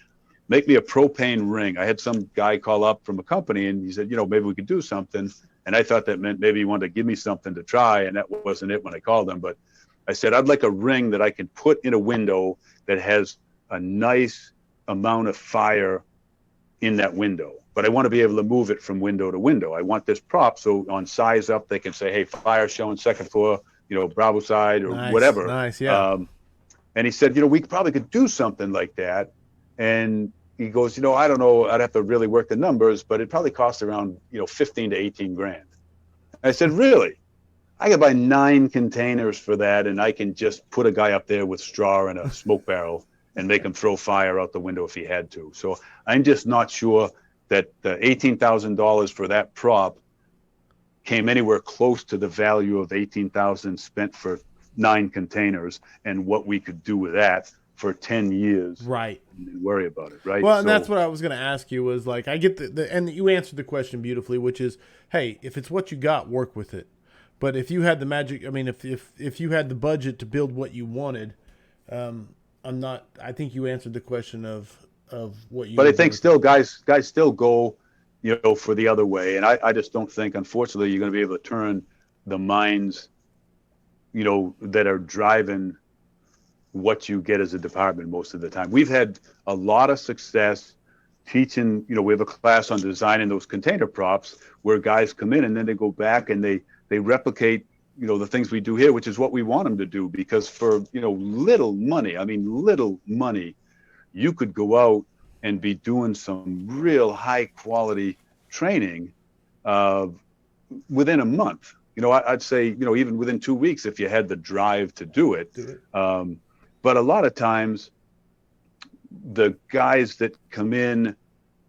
make me a propane ring. I had some guy call up from a company, and he said, you know, maybe we could do something. And I thought that meant maybe he wanted to give me something to try, and that wasn't it when I called him. But I said, I'd like a ring that I can put in a window that has a nice amount of fire in that window, but I want to be able to move it from window to window. I want this prop, so on size up, they can say, hey, fire showing second floor, you know, Bravo side or whatever. Nice, yeah. And he said, you know, we probably could do something like that. And he goes, you know, I don't know, I'd have to really work the numbers, but it probably costs around, you know, 15 to 18 grand. I said, really? I could buy 9 containers for that, and I can just put a guy up there with straw and a smoke barrel and make him throw fire out the window if he had to. So I'm just not sure that the $18,000 for that prop came anywhere close to the value of $18,000 spent for 9 containers, and what we could do with that for 10 years. Right. And worry about it, right? Well, and that's what I was going to ask you was, like, I get and you answered the question beautifully, which is, hey, if it's what you got, work with it. But if you had the magic, I mean, if you had the budget to build what you wanted, I think you answered the question of what you. But I think still guys still go, you know, for the other way. And I just don't think, unfortunately, you're going to be able to turn the minds, you know, that are driving what you get as a department most of the time. We've had a lot of success teaching, you know, we have a class on designing those container props where guys come in and then they go back and they replicate, you know, the things we do here, which is what we want them to do, because for, you know, little money, you could go out and be doing some real high quality training within a month. You know, I'd say, you know, even within 2 weeks, if you had the drive to do it. But a lot of times the guys that come in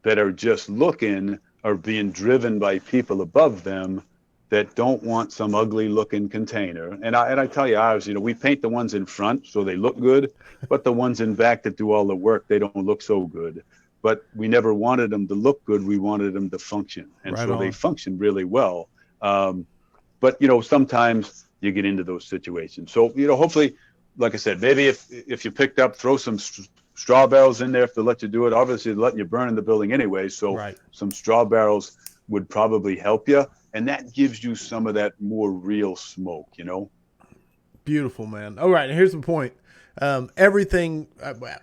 that are just looking are being driven by people above them that don't want some ugly looking container. And I tell you, ours, you know, we paint the ones in front so they look good, but the ones in back that do all the work, they don't look so good. But we never wanted them to look good. We wanted them to function. And right so on. They function really well. But, you know, sometimes you get into those situations. So, you know, hopefully, like I said, maybe if you picked up, throw some straw barrels in there if they let you do it. Obviously, they're letting you burn in the building anyway. So right. Some straw barrels would probably help you. And that gives you some of that more real smoke, you know? Beautiful, man. All right, here's the point. Everything,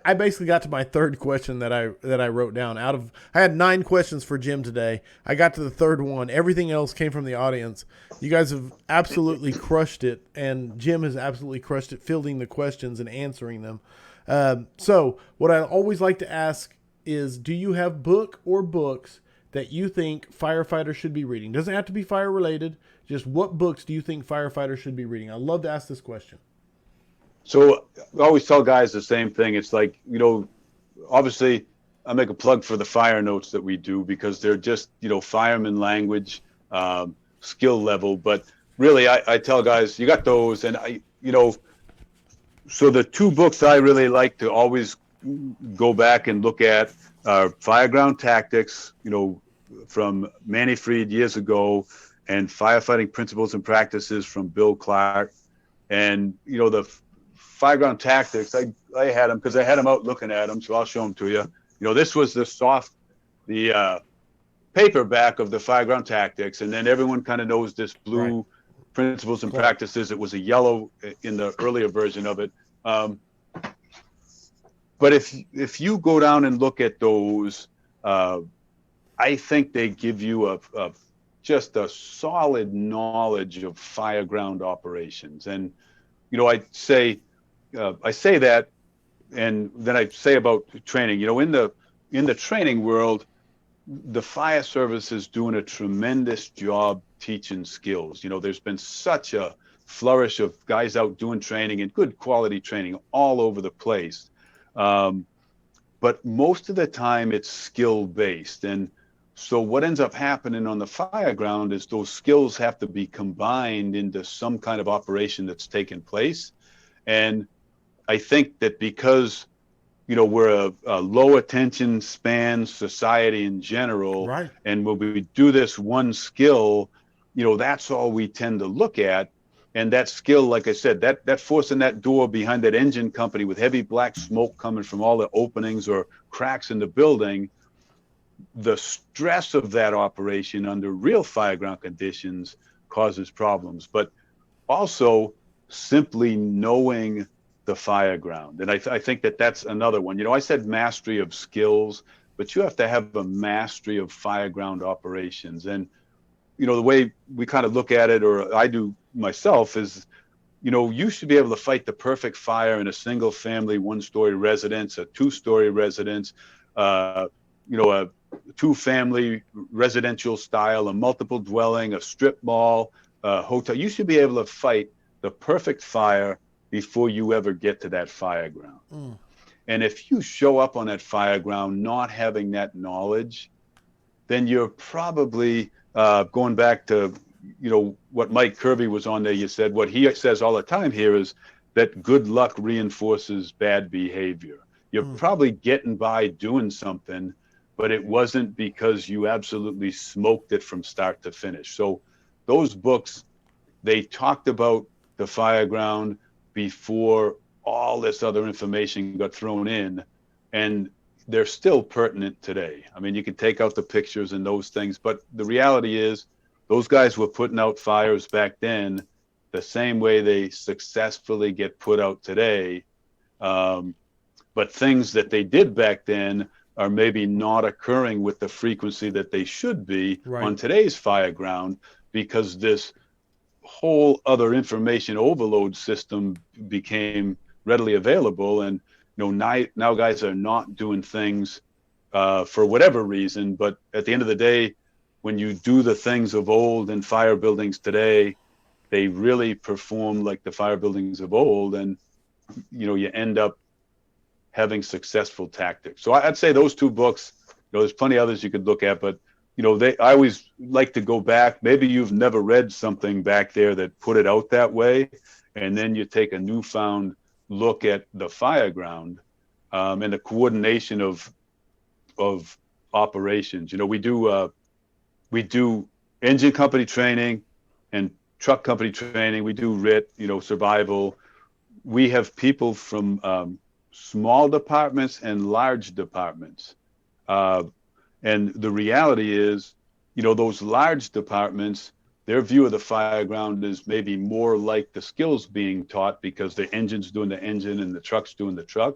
I basically got to my third question that I wrote down. I had 9 questions for Jim today. I got to the third one. Everything else came from the audience. You guys have absolutely crushed it, and Jim has absolutely crushed it fielding the questions and answering them. So what I always like to ask is, do you have book or books that you think firefighters should be reading? Doesn't have to be fire related. Just what books do you think firefighters should be reading? I love to ask this question. So I always tell guys the same thing. It's like, obviously I make a plug for the fire notes that we do because they're just, fireman language, skill level. But really, I tell guys, you got those. And so the two books I really like to always go back and look at are Fireground Tactics, from Manny Freed years ago, and Firefighting Principles and Practices from Bill Clark. And, the Fireground Tactics, I had them because I had them out looking at them, so I'll show them to you. This was the paperback of the Fireground Tactics, and then everyone kind of knows this blue Right. Principles and Practices. It was a yellow in the earlier version of it. But if you go down and look at those, I think they give you just a solid knowledge of fireground operations. And I say that, and then I say about training. In the training world, the fire service is doing a tremendous job teaching skills. There's been such a flourish of guys out doing training and good quality training all over the place. But most of the time it's skill based. And so what ends up happening on the fire ground is those skills have to be combined into some kind of operation that's taken place. And I think that because we're a low attention span society in general, Right. and when we do this one skill, that's all we tend to look at. And that skill, like I said, that forcing that door behind that engine company with heavy black smoke coming from all the openings or cracks in the building, the stress of that operation under real fireground conditions causes problems. But also simply knowing the fire ground. And I think that's another one. I said mastery of skills, but you have to have a mastery of fire ground operations. And, the way we kind of look at it, or I do myself, is, you should be able to fight the perfect fire in a single family, 1-story residence, a 2-story residence, a 2-family residential style, a multiple dwelling, a strip mall, a hotel. You should be able to fight the perfect fire before you ever get to that fire ground. And if you show up on that fire ground not having that knowledge, then you're probably going back to, what Mike Kirby was on there. You said what he says all the time here is that good luck reinforces bad behavior. You're probably getting by doing something, but it wasn't because you absolutely smoked it from start to finish. So those books, they talked about the fire ground before all this other information got thrown in, and they're still pertinent today. I mean, you can take out the pictures and those things, but the reality is those guys were putting out fires back then the same way they successfully get put out today. But things that they did back then are maybe not occurring with the frequency that they should be on today's fire ground, because this whole other information overload system became readily available. And now guys are not doing things for whatever reason, but at the end of the day, when you do the things of old in fire buildings today, they really perform like the fire buildings of old, and you end up having successful tactics. So I'd say those two books. There's plenty others you could look at, but I always like to go back. Maybe you've never read something back there that put it out that way, and then you take a newfound look at the fire ground and the coordination of operations. We do engine company training and truck company training. We do RIT, survival. We have people from small departments and large departments. And the reality is, those large departments, their view of the fire ground is maybe more like the skills being taught because the engine's doing the engine and the truck's doing the truck.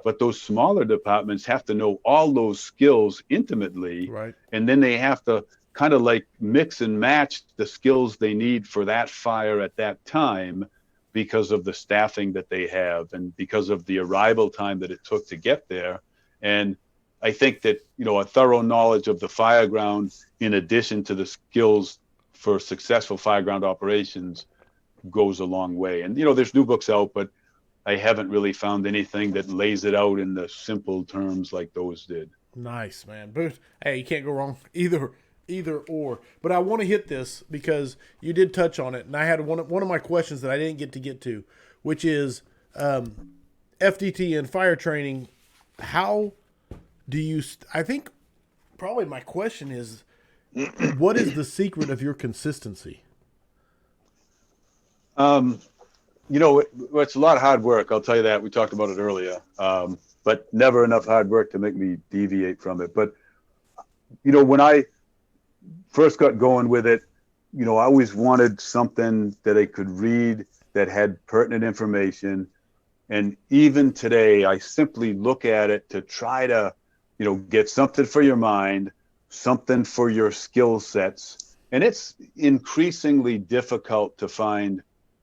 But those smaller departments have to know all those skills intimately. Right. And then they have to kind of like mix and match the skills they need for that fire at that time because of the staffing that they have and because of the arrival time that it took to get there. And I think that, a thorough knowledge of the fire ground, in addition to the skills for successful fire ground operations, goes a long way. And, there's new books out, but I haven't really found anything that lays it out in the simple terms like those did. Nice, man. But hey, you can't go wrong either or. But I want to hit this because you did touch on it, and I had one of my questions that I didn't get to, which is FDT and fire training. How do you? I think probably my question is, what is the secret of your consistency? It's a lot of hard work. I'll tell you that. We talked about it earlier. But never enough hard work to make me deviate from it. But, when I first got going with it, I always wanted something that I could read that had pertinent information. And even today, I simply look at it to try to, get something for your mind, something for your skill sets. And it's increasingly difficult to find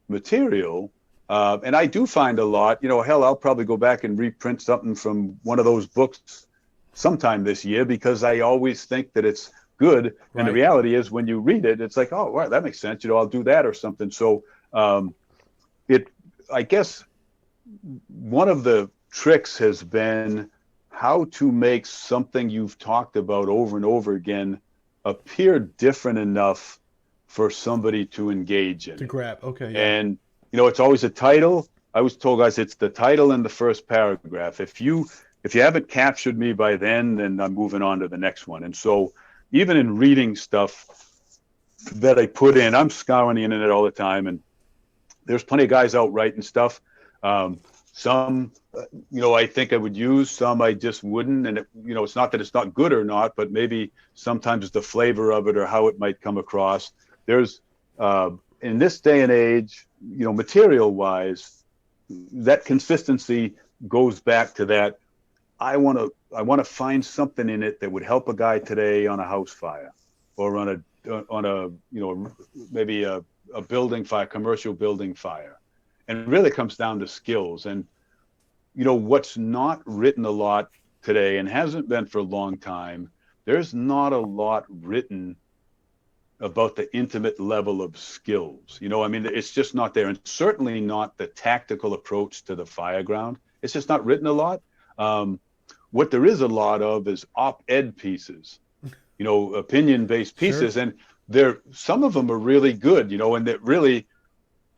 material. And I do find a lot, hell, I'll probably go back and reprint something from one of those books sometime this year because I always think that it's good. Right. And the reality is when you read it, it's like, oh, wow, that makes sense. I'll do that or something. So I guess one of the tricks has been how to make something you've talked about over and over again appear different enough for somebody to engage in. To grab. Okay. Yeah. And, it's always a title. I was told guys, it's the title and the first paragraph. If you haven't captured me by then I'm moving on to the next one. And so even in reading stuff that I put in, I'm scouring the internet all the time, and there's plenty of guys out writing stuff. Some, I think I would use, some I just wouldn't. And, it's not that it's not good or not, but maybe sometimes the flavor of it or how it might come across. There's, in this day and age, material wise, that consistency goes back to that. I want to find something in it that would help a guy today on a house fire or on a maybe a building fire, commercial building fire. And it really comes down to skills. And, what's not written a lot today and hasn't been for a long time, there's not a lot written about the intimate level of skills. It's just not there. And certainly not the tactical approach to the fireground. It's just not written a lot. What there is a lot of is op-ed pieces, opinion-based pieces. Sure. And some of them are really good, and that really,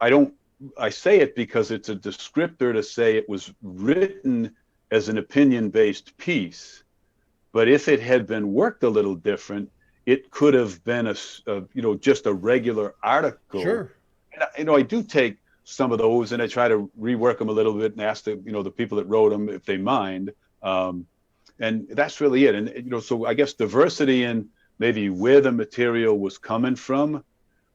I say it because it's a descriptor to say it was written as an opinion-based piece. But if it had been worked a little different, it could have been just a regular article. Sure. And I do take some of those and I try to rework them a little bit and ask the people that wrote them if they mind. And that's really it. And, so I guess diversity in maybe where the material was coming from,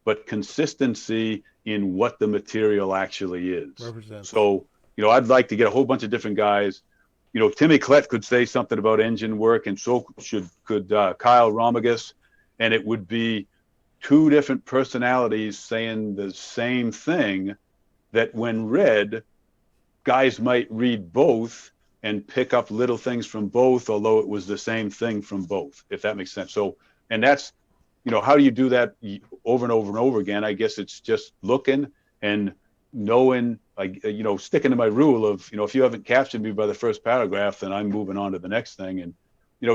but consistency in what the material actually is. Represents. So, I'd like to get a whole bunch of different guys. Timmy Klett could say something about engine work, and so could Kyle Romagus, and it would be two different personalities saying the same thing that when read, guys might read both and pick up little things from both, although it was the same thing from both, if that makes sense. So, and that's, how do you do that over and over and over again? I guess it's just looking and knowing, sticking to my rule of, if you haven't captured me by the first paragraph, then I'm moving on to the next thing. And,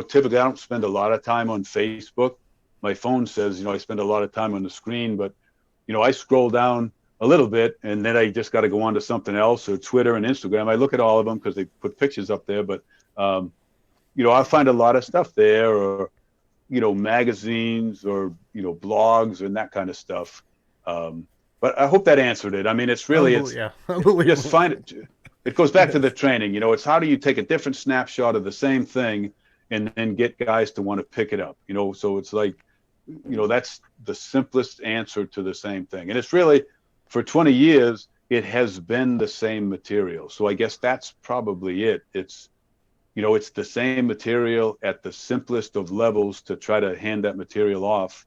typically I don't spend a lot of time on Facebook. My phone says, I spend a lot of time on the screen, but, I scroll down a little bit and then I just got to go on to something else, or Twitter and Instagram. I look at all of them because they put pictures up there, but, I find a lot of stuff there, or, magazines or, blogs and that kind of stuff. But I hope that answered it. It's really, just find it. It goes back to the training, it's how do you take a different snapshot of the same thing and then get guys to want to pick it up, so it's like, that's the simplest answer to the same thing. And it's really, for 20 years, it has been the same material. So I guess that's probably it. It's, it's the same material at the simplest of levels to try to hand that material off.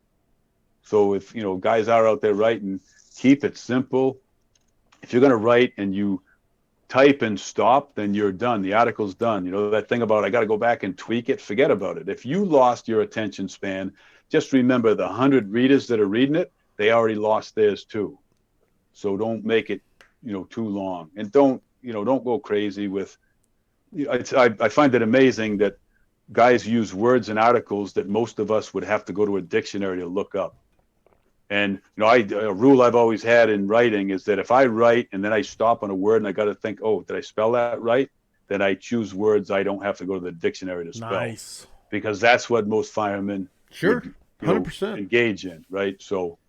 So if, guys are out there writing, keep it simple. If you're going to write and you type and stop, then you're done. The article's done. That thing about I got to go back and tweak it, forget about it. If you lost your attention span, just remember the 100 readers that are reading it, they already lost theirs too. So don't make it, too long. And don't, don't go crazy with. I find it amazing that guys use words in articles that most of us would have to go to a dictionary to look up. And a rule I've always had in writing is that if I write and then I stop on a word and I got to think, oh, did I spell that right? Then I choose words I don't have to go to the dictionary to spell. Nice. Because that's what most firemen Sure, would, 100%. engage in, right? So,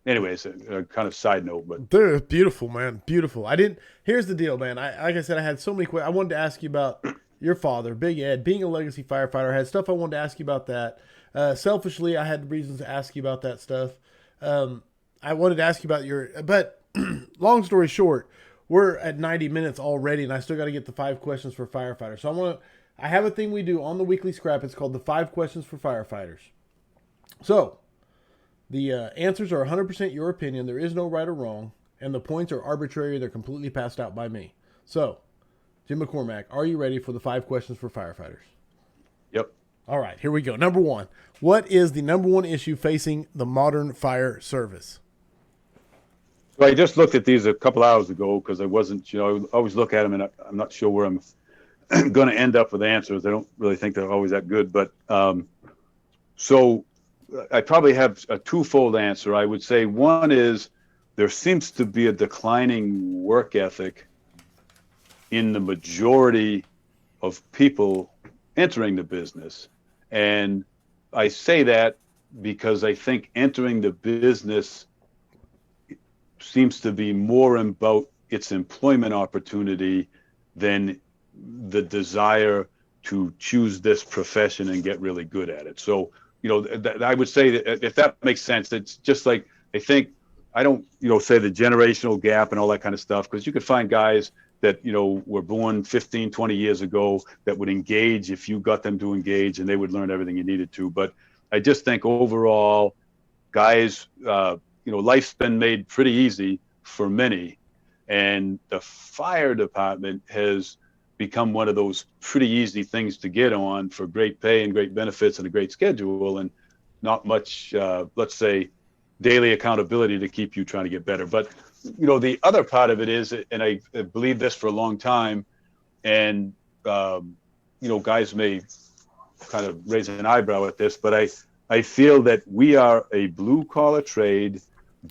anyways, a kind of side note, but They're beautiful, man. Beautiful. Here's the deal, man. Like I said, I had so many questions. I wanted to ask you about your father, Big Ed, being a legacy firefighter. I had stuff I wanted to ask you about that. Selfishly, I had reasons to ask you about that stuff. I wanted to ask you about but long story short, we're at 90 minutes already, and I still got to get the 5 questions for firefighters. So I have a thing we do on the weekly scrap. It's called the 5 questions for firefighters. So the answers are 100% your opinion. There is no right or wrong, and the points are arbitrary. They're completely passed out by me. So, Jim McCormack, are you ready for the 5 questions for firefighters? Yep. All right, here we go. Number 1. What is the number 1 issue facing the modern fire service? So I just looked at these a couple hours ago because I wasn't, I always look at them and I'm not sure where I'm going to end up with answers. I don't really think they're always that good, but so I probably have a twofold answer. I would say one is there seems to be a declining work ethic in the majority of people entering the business. And I say that because I think entering the business seems to be more about its employment opportunity than the desire to choose this profession and get really good at it. So, I would say that if that makes sense, it's just like, I don't, say the generational gap and all that kind of stuff, because you could find guys that, were born 15, 20 years ago that would engage if you got them to engage and they would learn everything you needed to. But I just think overall, guys, life's been made pretty easy for many. And the fire department has become one of those pretty easy things to get on for great pay and great benefits and a great schedule and not much, let's say, daily accountability to keep you trying to get better. But, the other part of it is, and I believe this for a long time, and, guys may kind of raise an eyebrow at this, but I feel that we are a blue collar trade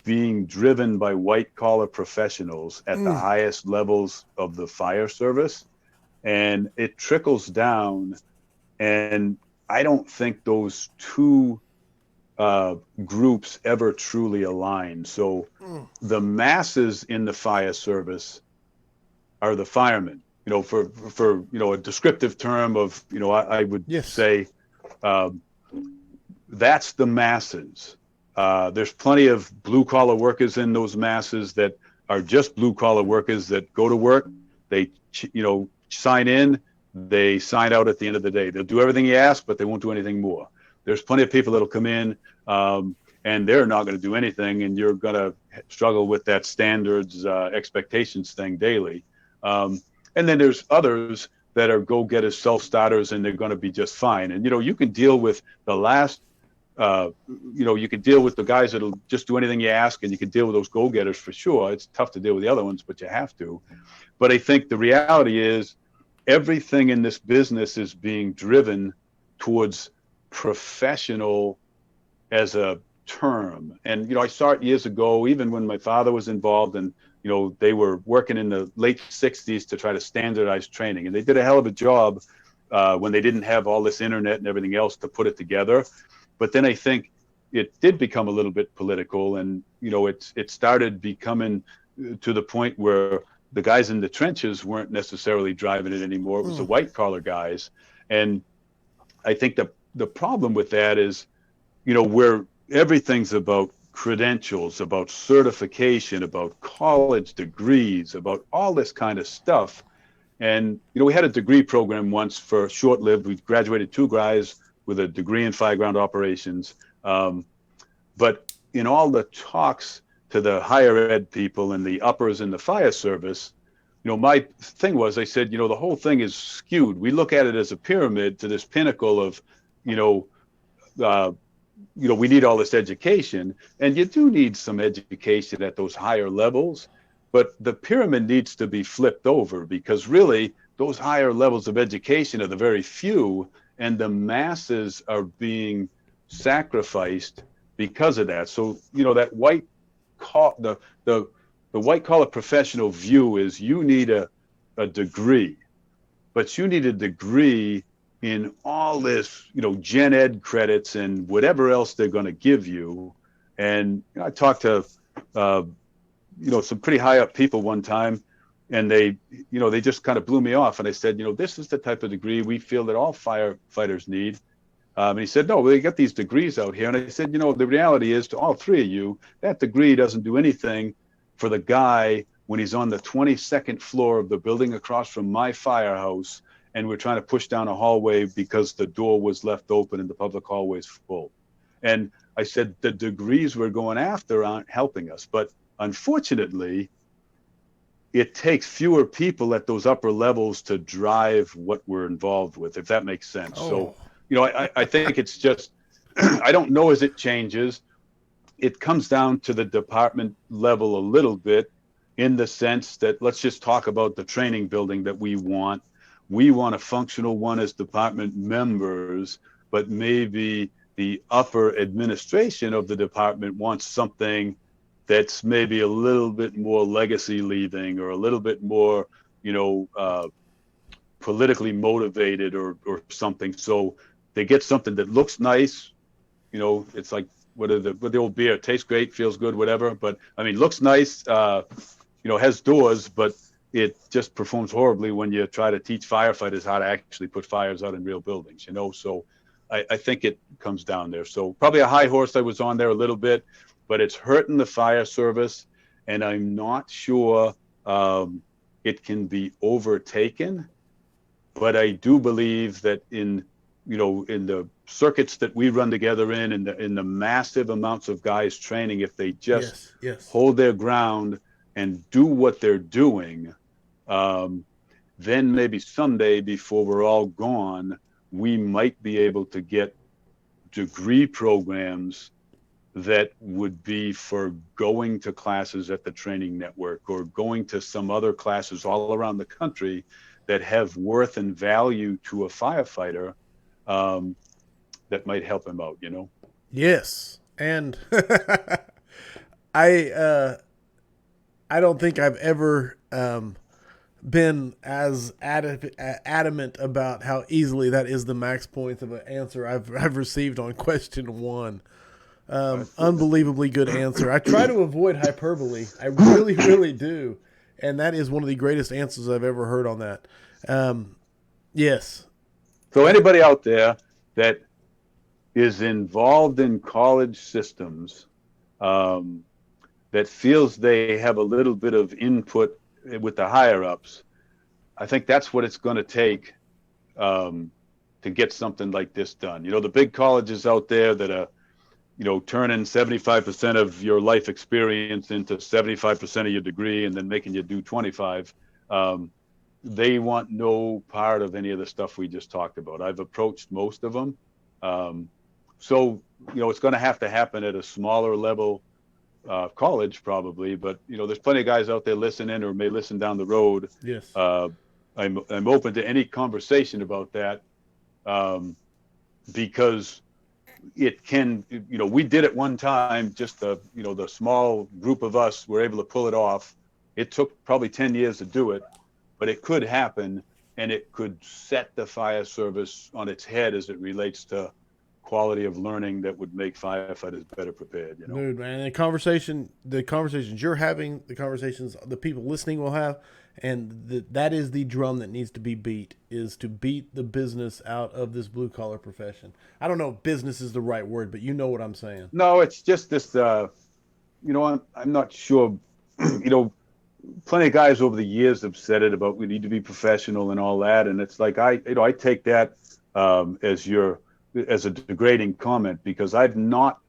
being driven by white collar professionals at the highest levels of the fire service. And it trickles down. And I don't think those two groups ever truly align. So the masses in the fire service are the firemen, for a descriptive term of, I would say that's the masses. There's plenty of blue collar workers in those masses that are just blue collar workers that go to work. They, sign in, they sign out at the end of the day. They'll do everything you ask, but they won't do anything more. There's plenty of people that'll come in and they're not going to do anything, and you're going to struggle with that standards expectations thing daily. And then there's others that are go-getters, self-starters, and they're going to be just fine. And, you can deal with the last you can deal with the guys that'll just do anything you ask, and you can deal with those go-getters for sure. It's tough to deal with the other ones, but you have to. But I think the reality is everything in this business is being driven towards professional as a term. And, I saw it years ago, even when my father was involved, and, they were working in the late 60s to try to standardize training. And they did a hell of a job when they didn't have all this internet and everything else to put it together. But then I think it did become a little bit political, and it started becoming to the point where the guys in the trenches weren't necessarily driving it anymore. It was the white collar guys, and I think the problem with that is, where everything's about credentials, about certification, about college degrees, about all this kind of stuff. And we had a degree program once for short-lived. We graduated 2 guys with a degree in fireground operations. But in all the talks to the higher ed people and the uppers in the fire service, my thing was, I said, the whole thing is skewed. We look at it as a pyramid to this pinnacle of, we need all this education, and you do need some education at those higher levels. But the pyramid needs to be flipped over, because really those higher levels of education are the very few, and the masses are being sacrificed because of that. So, that the white collar professional view is you need a degree, but you need a degree in all this, gen ed credits and whatever else they're going to give you. And I talked to, some pretty high up people one time, and they just kind of blew me off. And I said, this is the type of degree we feel that all firefighters need. And he said, no, well, they got these degrees out here. And I said, the reality is, to all three of you, that degree doesn't do anything for the guy when he's on the 22nd floor of the building across from my firehouse, and we're trying to push down a hallway because the door was left open and the public hallway is full. And I said, the degrees we're going after aren't helping us. But unfortunately, it takes fewer people at those upper levels to drive what we're involved with, if that makes sense. So, I think it's just, I don't know as it changes. It comes down to the department level a little bit, in the sense that, let's just talk about the training building that we want. We want a functional one as department members, but maybe the upper administration of the department wants something that's maybe a little bit more legacy leaving, or a little bit more, politically motivated or something. So they get something that looks nice. It's like, what the old beer, tastes great, feels good, whatever. But I mean, looks nice, has doors, but it just performs horribly when you try to teach firefighters how to actually put fires out in real buildings, So I think it comes down there. So probably a high horse I was on there a little bit, but it's hurting the fire service, and I'm not sure it can be overtaken. But I do believe that in the circuits that we run together in the massive amounts of guys training, if they just hold their ground and do what they're doing, then maybe someday, before we're all gone, we might be able to get degree programs that would be for going to classes at the training network, or going to some other classes all around the country that have worth and value to a firefighter, that might help him out, Yes. And I don't think I've ever been as adamant about how easily that is the max points of an answer I've received on question one. Unbelievably good answer. I try to avoid hyperbole. I really, really do. And that is one of the greatest answers I've ever heard on that. Yes. So anybody out there that is involved in college systems, that feels they have a little bit of input with the higher ups, I think that's what it's going to take to get something like this done. The big colleges out there that are, turning 75% of your life experience into 75% of your degree, and then making you do 25. They want no part of any of the stuff we just talked about. I've approached most of them. So, it's going to have to happen at a smaller level, college probably, but there's plenty of guys out there listening, or may listen down the road. Yes. I'm open to any conversation about that, because it can, we did it one time, just the small group of us were able to pull it off. It took probably 10 years to do it, but it could happen, and it could set the fire service on its head as it relates to quality of learning that would make firefighters better prepared. Dude, man, the conversations you're having, the conversations the people listening will have, and that is the drum that needs to be beat, is to beat the business out of this blue collar profession. I don't know if business is the right word, but you know what I'm saying. No, it's just this, I'm not sure, plenty of guys over the years have said it about we need to be professional and all that. And it's like, I take that as a degrading comment, because I've not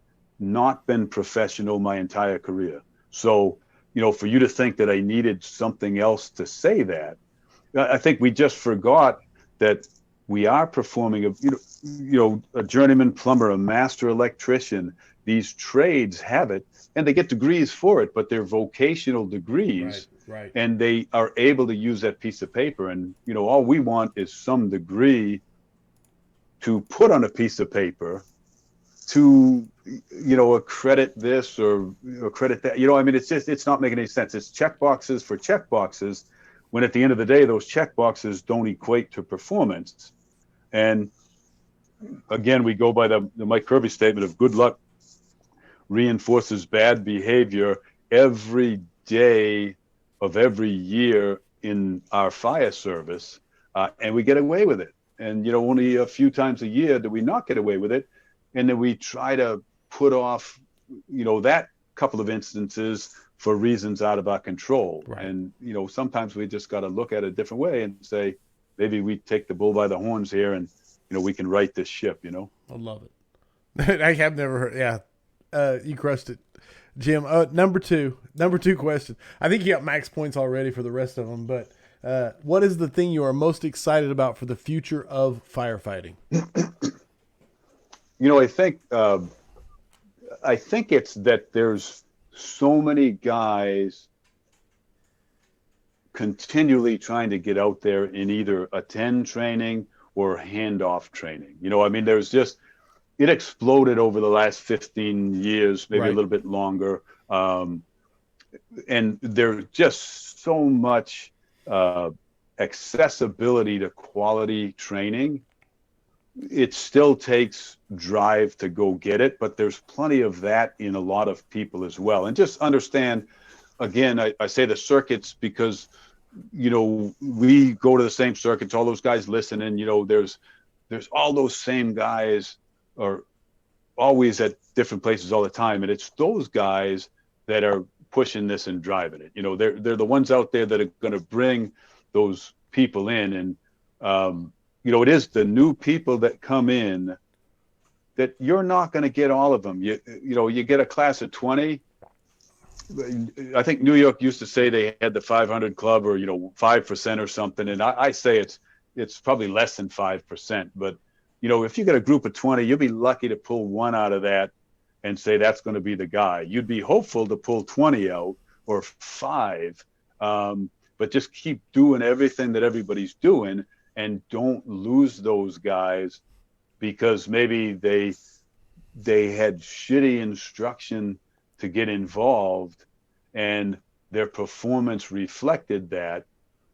been professional my entire career. So, for you to think that I needed something else to say that, I think we just forgot that we are performing a journeyman plumber, a master electrician. These trades have it, and they get degrees for it, but they're vocational degrees. Right. And they are able to use that piece of paper. And, all we want is some degree to put on a piece of paper to, accredit this or accredit that. It's not making any sense. It's check boxes for check boxes, when at the end of the day, those check boxes don't equate to performance. And again, we go by the Mike Kirby statement of good luck reinforces bad behavior every day of every year in our fire service, and we get away with it. And only a few times a year do we not get away with it, and then we try to put off that couple of instances for reasons out of our control. Right. And sometimes we just got to look at it a different way and say, maybe we take the bull by the horns here, and we can right this ship. I love it. I have never heard. Yeah, you crushed it, Jim. Number two question. I think you got max points already for the rest of them. But what is the thing you are most excited about for the future of firefighting? I think it's that there's so many guys continually trying to get out there and either attend training or handoff training. There's just, it exploded over the last 15 years, maybe Right. a little bit longer. And there's just so much accessibility to quality training. It still takes drive to go get it, but there's plenty of that in a lot of people as well. And just understand, again, I say the circuits because, we go to the same circuits, all those guys listen, and, there's all those same guys are always at different places all the time. And it's those guys that are pushing this and driving it. They're the ones out there that are going to bring those people in. And, it is the new people that come in that you're not going to get all of them. You get a class of 20. I think New York used to say they had the 500 club or, 5% or something. And I say it's probably less than 5%. But, if you get a group of 20, you'll be lucky to pull one out of that and say that's going to be the guy. You'd be hopeful to pull 20 out or 5, but just keep doing everything that everybody's doing and don't lose those guys because maybe they had shitty instruction to get involved and their performance reflected that,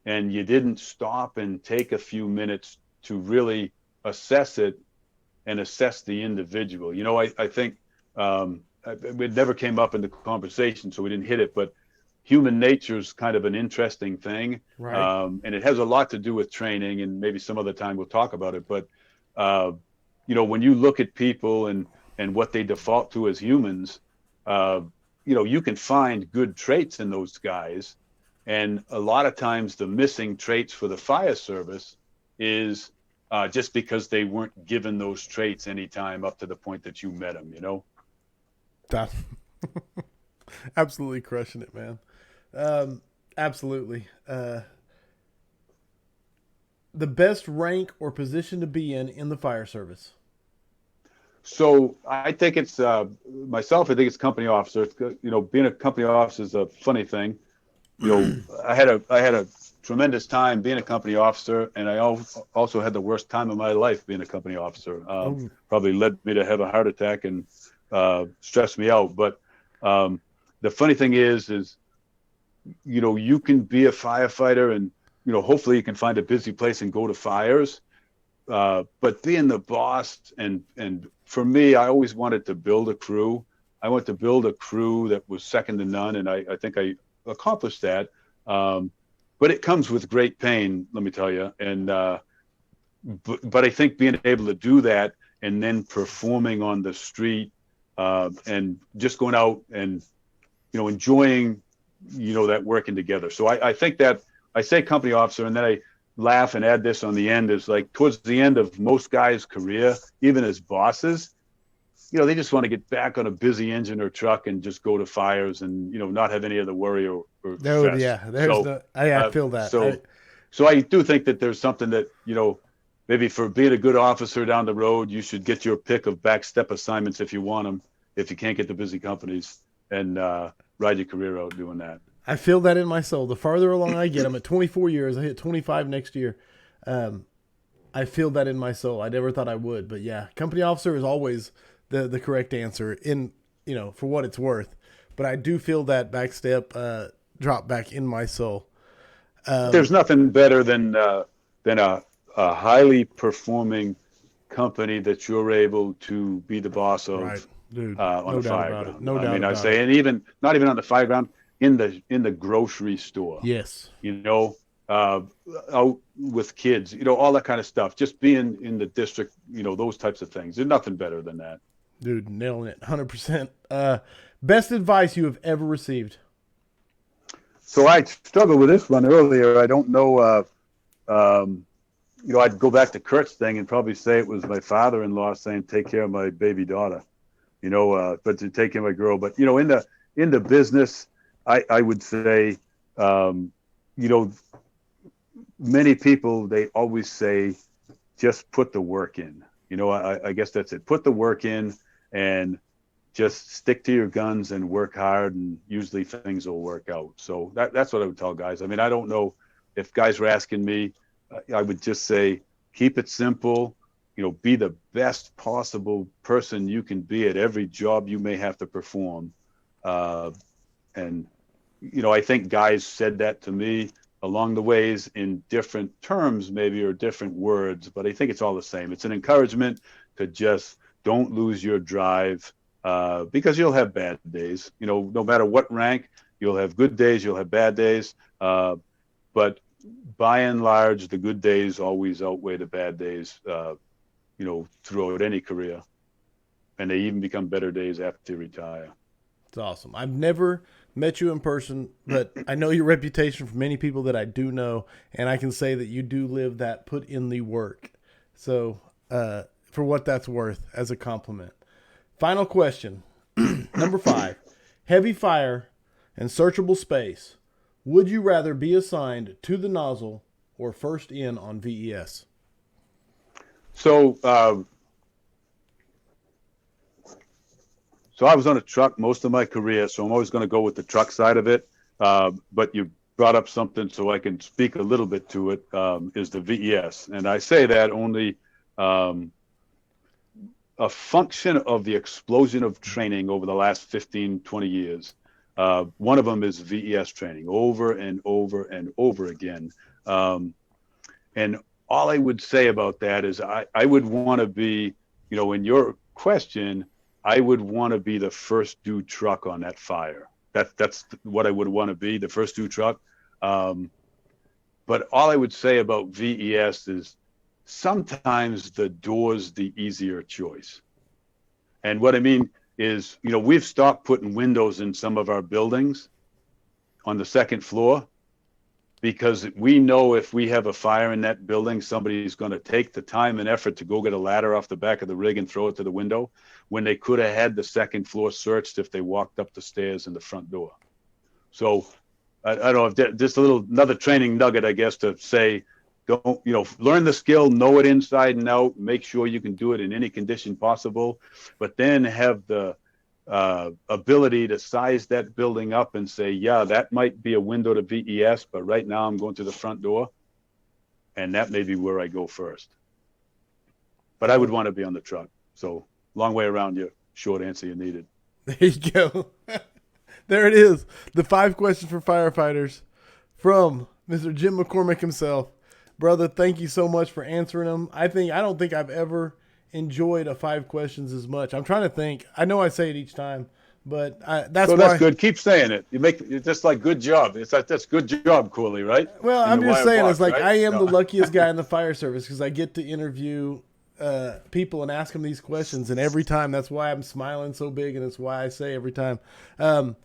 and you didn't stop and take a few minutes to really assess it and assess the individual. I think it never came up in the conversation, so we didn't hit it, but human nature is kind of an interesting thing. Right. And it has a lot to do with training, and maybe some other time we'll talk about it. But, when you look at people and what they default to as humans, you can find good traits in those guys. And a lot of times the missing traits for the fire service is just because they weren't given those traits anytime up to the point that you met them, That, absolutely crushing it, man. Absolutely. The best rank or position to be in the fire service? So I think it's myself. I think it's company officer. Being a company officer is a funny thing. I had a tremendous time being a company officer, and I also had the worst time of my life being a company officer. Probably led me to have a heart attack and stressed me out. But the funny thing is you can be a firefighter, and hopefully you can find a busy place and go to fires. But being the boss, and for me, I always wanted to build a crew. I wanted to build a crew that was second to none, and I think I accomplished that. But it comes with great pain, let me tell you. And but I think being able to do that and then performing on the street and just going out and enjoying that working together. So I think that I say company officer, and then I laugh and add this on the end, is like towards the end of most guys' career, even as bosses, they just want to get back on a busy engine or truck and just go to fires and not have any of the worry or stress. Yeah, I feel that. So I do think that there's something that maybe for being a good officer down the road, you should get your pick of back step assignments if you want them, if you can't get the busy companies, and ride your career out doing that. I feel that in my soul. The farther along I get, I'm at 24 years. I hit 25 next year. I feel that in my soul. I never thought I would, but yeah, company officer is always the correct answer in, for what it's worth. But I do feel that back step drop back in my soul. There's nothing better than a highly performing company that you're able to be the boss of. Right. Dude, on no the doubt fire about ground. it. No doubt I mean, about I say, it. and even not even on the fire ground, in the grocery store. Yes. Out with kids, all that kind of stuff. Just being in the district, those types of things. There's nothing better than that. Dude, nailing it, 100%. Best advice you have ever received? So I struggled with this one earlier. I don't know. I'd go back to Kurt's thing and probably say it was my father-in-law saying, "Take care of my baby daughter," but to take care of my girl. But in the business, I would say, many people, they always say, just put the work in. I guess that's it. Put the work in and just stick to your guns and work hard, and usually things will work out. So that's what I would tell guys. I mean, I don't know if guys were asking me, I would just say, keep it simple, be the best possible person you can be at every job you may have to perform. And I think guys said that to me along the ways in different terms, maybe, or different words, but I think it's all the same. It's an encouragement to just don't lose your drive, because you'll have bad days. No matter what rank, you'll have good days, you'll have bad days. But by and large, the good days always outweigh the bad days, throughout any career. And they even become better days after you retire. It's awesome. I've never met you in person, but I know your reputation from many people that I do know, and I can say that you do live that put in the work. So for what that's worth, as a compliment. Final question. Number 5, heavy fire and searchable space. Would you rather be assigned to the nozzle or first in on VES? So I was on a truck most of my career, so I'm always going to go with the truck side of it. But you brought up something, so I can speak a little bit to it, is the VES. And I say that only a function of the explosion of training over the last 15, 20 years. One of them is VES training over and over and over again. And all I would say about that is I would want to be, in your question, I would want to be the first due truck on that fire. That's what I would want to be, the first due truck. But all I would say about VES is sometimes the door's the easier choice. And what I mean is, we've stopped putting windows in some of our buildings on the second floor because we know if we have a fire in that building, somebody's going to take the time and effort to go get a ladder off the back of the rig and throw it to the window when they could have had the second floor searched if they walked up the stairs and the front door. So I don't know, if just another training nugget, I guess, to say, don't, learn the skill, know it inside and out, make sure you can do it in any condition possible, but then have the ability to size that building up and say, yeah, that might be a window to VES, but right now I'm going to the front door, and that may be where I go first. But I would want to be on the truck. So long way around your short answer you needed. There you go. There it is. The 5 questions for firefighters from Mr. Jim McCormack himself. Brother, thank you so much for answering them. I don't think I've ever enjoyed a 5 questions as much. I'm trying to think. I know I say it each time, but that's good. Keep saying it. It's just like good job. It's like, that's good job, Corley, right? Well, I'm just saying, it's like, right? I am the luckiest guy in the fire service because I get to interview people and ask them these questions, and every time, that's why I'm smiling so big, and it's why I say every time. No,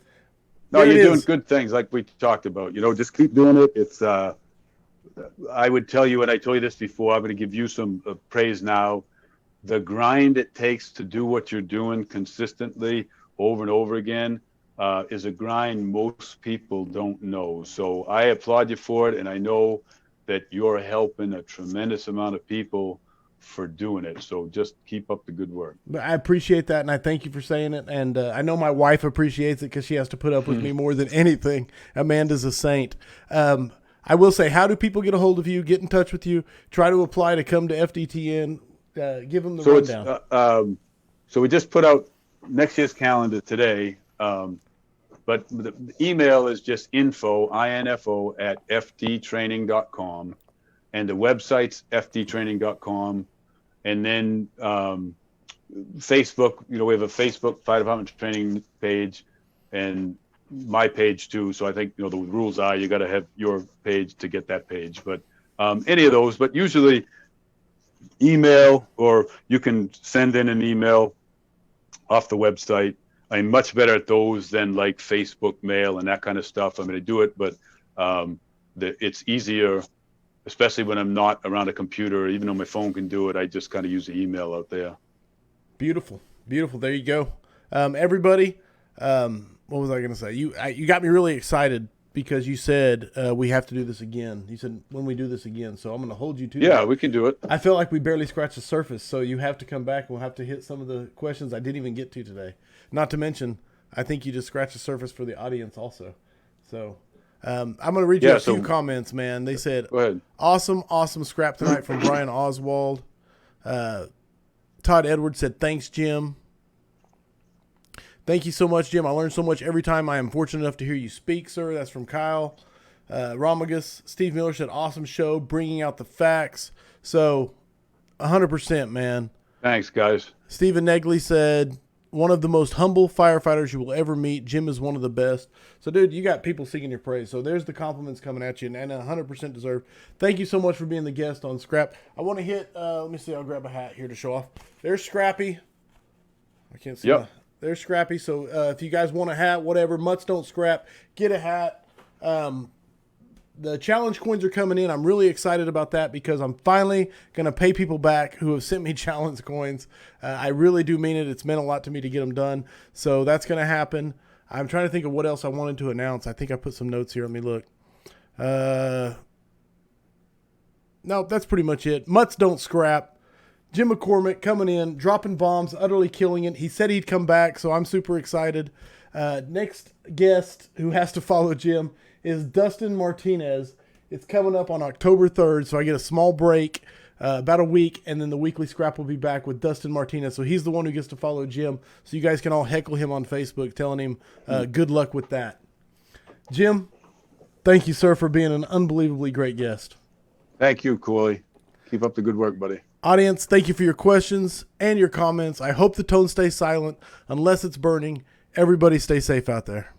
you're doing good things like we talked about. Just keep doing it. It's I would tell you, and I told you this before, I'm going to give you some praise now. The grind it takes to do what you're doing consistently over and over again is a grind most people don't know. So I applaud you for it, and I know that you're helping a tremendous amount of people for doing it. So just keep up the good work. But I appreciate that, and I thank you for saying it. And I know my wife appreciates it because she has to put up with me more than anything. Amanda's a saint. I will say, how do people get a hold of you, get in touch with you, try to apply to come to FDTN? Give them the rundown. So we just put out next year's calendar today. But the email is just info at fdtraining.com, and the website's fdtraining.com. And then Facebook, we have a Facebook Fire Department Training page and my page too. So I think, the rules are you got to have your page to get that page. But any of those, but usually email, or you can send in an email off the website. I'm much better at those than like Facebook mail and that kind of stuff. I'm going to do it, but it's easier, especially when I'm not around a computer. Even though my phone can do it, I just kind of use the email out there. Beautiful. There you go. Everybody, what was I going to say? You got me really excited because you said we have to do this again. You said when we do this again, so I'm going to hold you to that. Yeah, we can do it. I feel like we barely scratched the surface, so you have to come back and we'll have to hit some of the questions I didn't even get to today. Not to mention, I think you just scratched the surface for the audience also. So I'm going to read you a few comments, man. They said, go ahead. Awesome scrap tonight from Brian Oswald. Todd Edwards said, thanks, Jim. Thank you so much, Jim. I learn so much every time I am fortunate enough to hear you speak, sir. That's from Kyle. Romagus. Steve Miller said, awesome show, bringing out the facts. So 100%, man. Thanks, guys. Stephen Negley said, one of the most humble firefighters you will ever meet. Jim is one of the best. So, dude, you got people singing your praise. So there's the compliments coming at you, and 100% deserved. Thank you so much for being the guest on Scrap. I want to hit, let me see, I'll grab a hat here to show off. There's Scrappy. I can't see. Yep. There's Scrappy. So if you guys want a hat, whatever, mutts don't scrap, get a hat. The challenge coins are coming in. I'm really excited about that because I'm finally going to pay people back who have sent me challenge coins. I really do mean it. It's meant a lot to me to get them done. So that's going to happen. I'm trying to think of what else I wanted to announce. I think I put some notes here. Let me look. No, that's pretty much it. Mutts don't scrap. Jim McCormack coming in, dropping bombs, utterly killing it. He said he'd come back, so I'm super excited. Next guest who has to follow Jim is Dustin Martinez. It's coming up on October 3rd, so I get a small break, about a week, and then the weekly scrap will be back with Dustin Martinez. So he's the one who gets to follow Jim, so you guys can all heckle him on Facebook, telling him good luck with that. Jim, thank you, sir, for being an unbelievably great guest. Thank you, Corley. Keep up the good work, buddy. Audience, thank you for your questions and your comments. I hope the tone stays silent unless it's burning. Everybody stay safe out there.